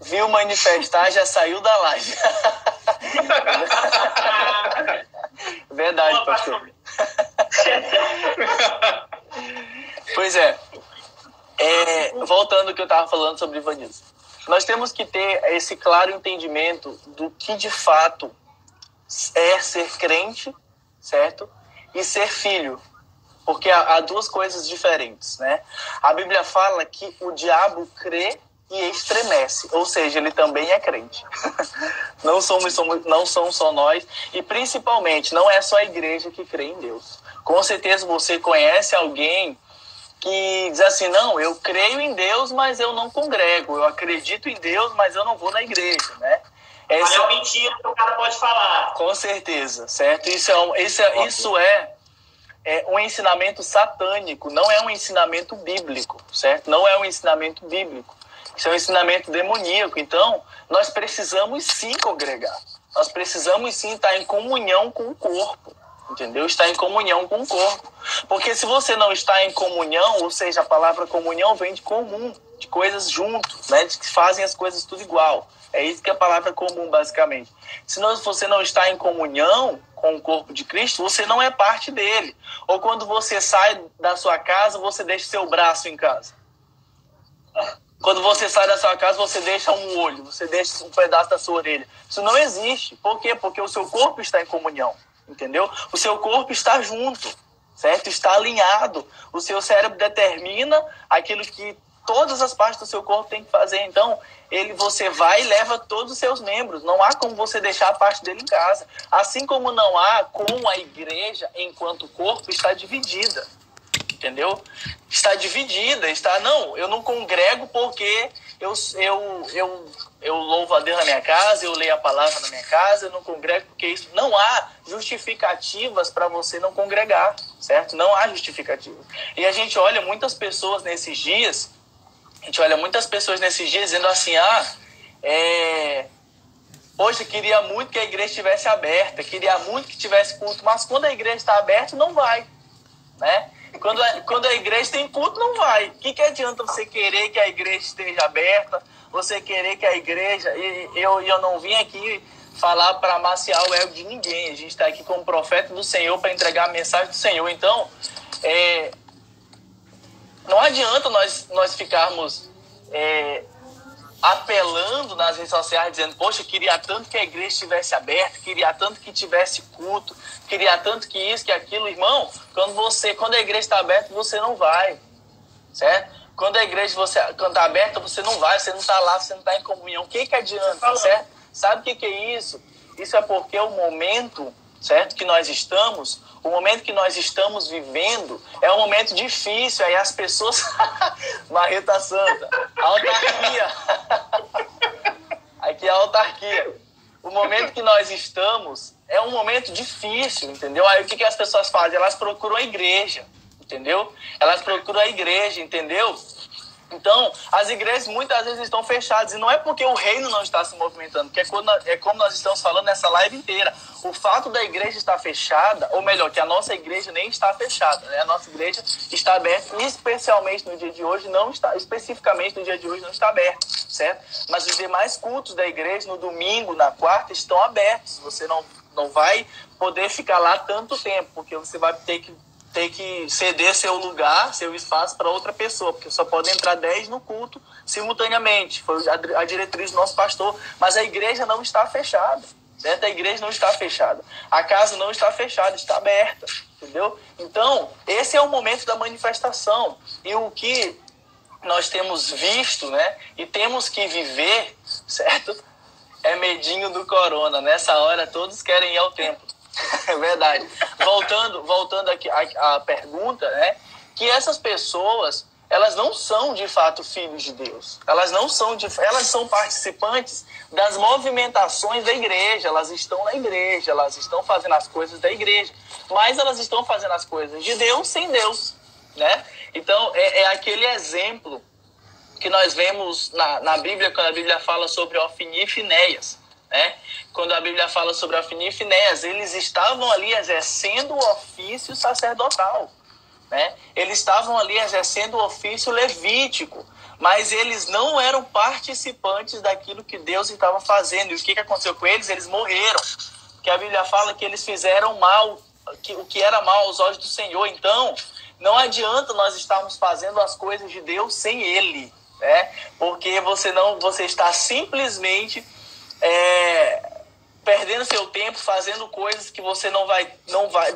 Viu manifestar, já saiu da live. Verdade, boa, pastor. Pois voltando ao que eu estava falando sobre Ivanilson. Nós temos que ter esse claro entendimento do que de fato é ser crente, certo? E ser filho. Porque há duas coisas diferentes, né? A Bíblia fala que o diabo crê e estremece, ou seja, ele também é crente. Não somos só nós, e principalmente não é só a igreja que crê em Deus. Com certeza você conhece alguém que diz assim, não, eu creio em Deus, mas eu não congrego, eu acredito em Deus, mas eu não vou na igreja, né? Mas é uma mentira que o cara pode falar. Com certeza, certo? Isso é um ensinamento satânico, não é um ensinamento bíblico, certo? Não é um ensinamento bíblico. Isso é um ensinamento demoníaco. Então, nós precisamos sim congregar. Nós precisamos sim estar em comunhão com o corpo. entendeu? Está em comunhão com o corpo. Porque se você não está em comunhão, ou seja, a palavra comunhão vem de comum, de coisas junto, né? De que fazem as coisas tudo igual. É isso que é a palavra comum, basicamente. Se você não está em comunhão com o corpo de Cristo, você não é parte dele. Ou quando você sai da sua casa, você deixa seu braço em casa. Quando você sai da sua casa, você deixa um olho, você deixa um pedaço da sua orelha. Isso não existe. Por quê? Porque o seu corpo está em comunhão, entendeu? O seu corpo está junto, certo? Está alinhado. O seu cérebro determina aquilo que todas as partes do seu corpo têm que fazer. Então, você vai e leva todos os seus membros. Não há como você deixar a parte dele em casa. Assim como não há como a igreja, enquanto corpo, está dividida. Entendeu? Está dividida, não, eu não congrego porque eu louvo a Deus na minha casa, eu leio a palavra na minha casa, eu não congrego porque isso, não há justificativas para você não congregar, certo? Não há justificativas. E a gente olha muitas pessoas nesses dias, dizendo assim, poxa, queria muito que a igreja estivesse aberta, queria muito que tivesse culto, mas quando a igreja está aberta, não vai, né? Quando a igreja tem culto, não vai. O que adianta você querer que a igreja esteja aberta? Você querer que a igreja... Eu não vim aqui falar para amaciar o ego de ninguém. A gente está aqui como profeta do Senhor para entregar a mensagem do Senhor. Então, não adianta nós ficarmos apelando nas redes sociais, dizendo, poxa, queria tanto que a igreja estivesse aberta, queria tanto que tivesse culto, queria tanto que isso, que aquilo. Irmão, quando a igreja está aberta, você não vai, certo? Quando a igreja quando está aberta, você não vai, você não está lá, você não está em comunhão. O que adianta, certo? Sabe o que é isso? Isso é porque o momento, certo, que nós estamos, o momento que nós estamos vivendo é um momento difícil. Aí as pessoas... Marreta Santa, autarquia. Aqui é a autarquia. O momento que nós estamos é um momento difícil, entendeu? Aí o que as pessoas fazem? Elas procuram a igreja, entendeu? Elas procuram a igreja, entendeu? Então, as igrejas muitas vezes estão fechadas. E não é porque o reino não está se movimentando, porque é como nós estamos falando nessa live inteira. O fato da igreja estar fechada, ou melhor, que a nossa igreja nem está fechada, né? A nossa igreja está aberta, especificamente no dia de hoje não está aberta, certo? Mas os demais cultos da igreja, no domingo, na quarta, estão abertos. Você não vai poder ficar lá tanto tempo, porque você vai ter que ceder seu lugar, seu espaço para outra pessoa, porque só pode entrar 10 no culto simultaneamente. Foi a diretriz do nosso pastor. Mas a igreja não está fechada, certo? A igreja não está fechada. A casa não está fechada, está aberta, entendeu? Então, esse é o momento da manifestação. E o que nós temos visto, né? E temos que viver, certo? É medinho do corona. Nessa hora, todos querem ir ao templo. É verdade. Voltando aqui à pergunta, né? Que essas pessoas, elas não são de fato filhos de Deus. Elas são participantes das movimentações da igreja. Elas estão na igreja, elas estão fazendo as coisas da igreja. Mas elas estão fazendo as coisas de Deus sem Deus, né? Então, é aquele exemplo que nós vemos na Bíblia, quando a Bíblia fala sobre Ofni e Finéias, né? Quando a Bíblia fala sobre Ofni e Finéias, eles estavam ali exercendo o ofício sacerdotal, né? Eles estavam ali exercendo o ofício levítico, mas eles não eram participantes daquilo que Deus estava fazendo. E o que aconteceu com eles? Eles morreram. Porque a Bíblia fala que eles fizeram mal, o que era mal aos olhos do Senhor. Então, não adianta nós estarmos fazendo as coisas de Deus sem Ele, né? Porque você está simplesmente perdendo seu tempo fazendo coisas que você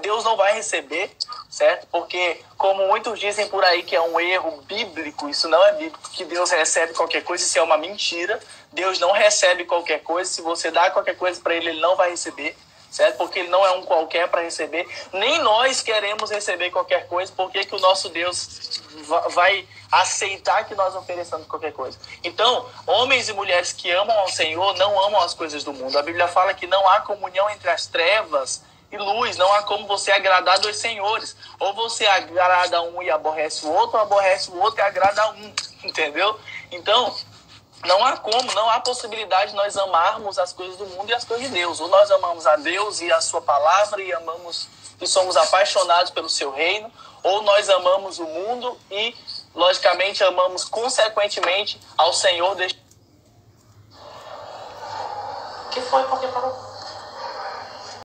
Deus não vai receber, certo? Porque, como muitos dizem por aí que é um erro bíblico, isso não é bíblico, que Deus recebe qualquer coisa, isso é uma mentira. Deus não recebe qualquer coisa. Se você dá qualquer coisa para Ele, Ele não vai receber, certo? Porque Ele não é um qualquer para receber. Nem nós queremos receber qualquer coisa. Por que o nosso Deus vai aceitar que nós ofereçamos qualquer coisa? Então, homens e mulheres que amam ao Senhor não amam as coisas do mundo. A Bíblia fala que não há comunhão entre as trevas e luz. Não há como você agradar dois senhores. Ou você agrada um e aborrece o outro, ou aborrece o outro e agrada um. Entendeu? Então, não há como, não há possibilidade de nós amarmos as coisas do mundo e as coisas de Deus. Ou nós amamos a Deus e a sua palavra e amamos e somos apaixonados pelo seu reino, ou nós amamos o mundo e, logicamente, amamos consequentemente ao Senhor deste. Que foi? Por que parou?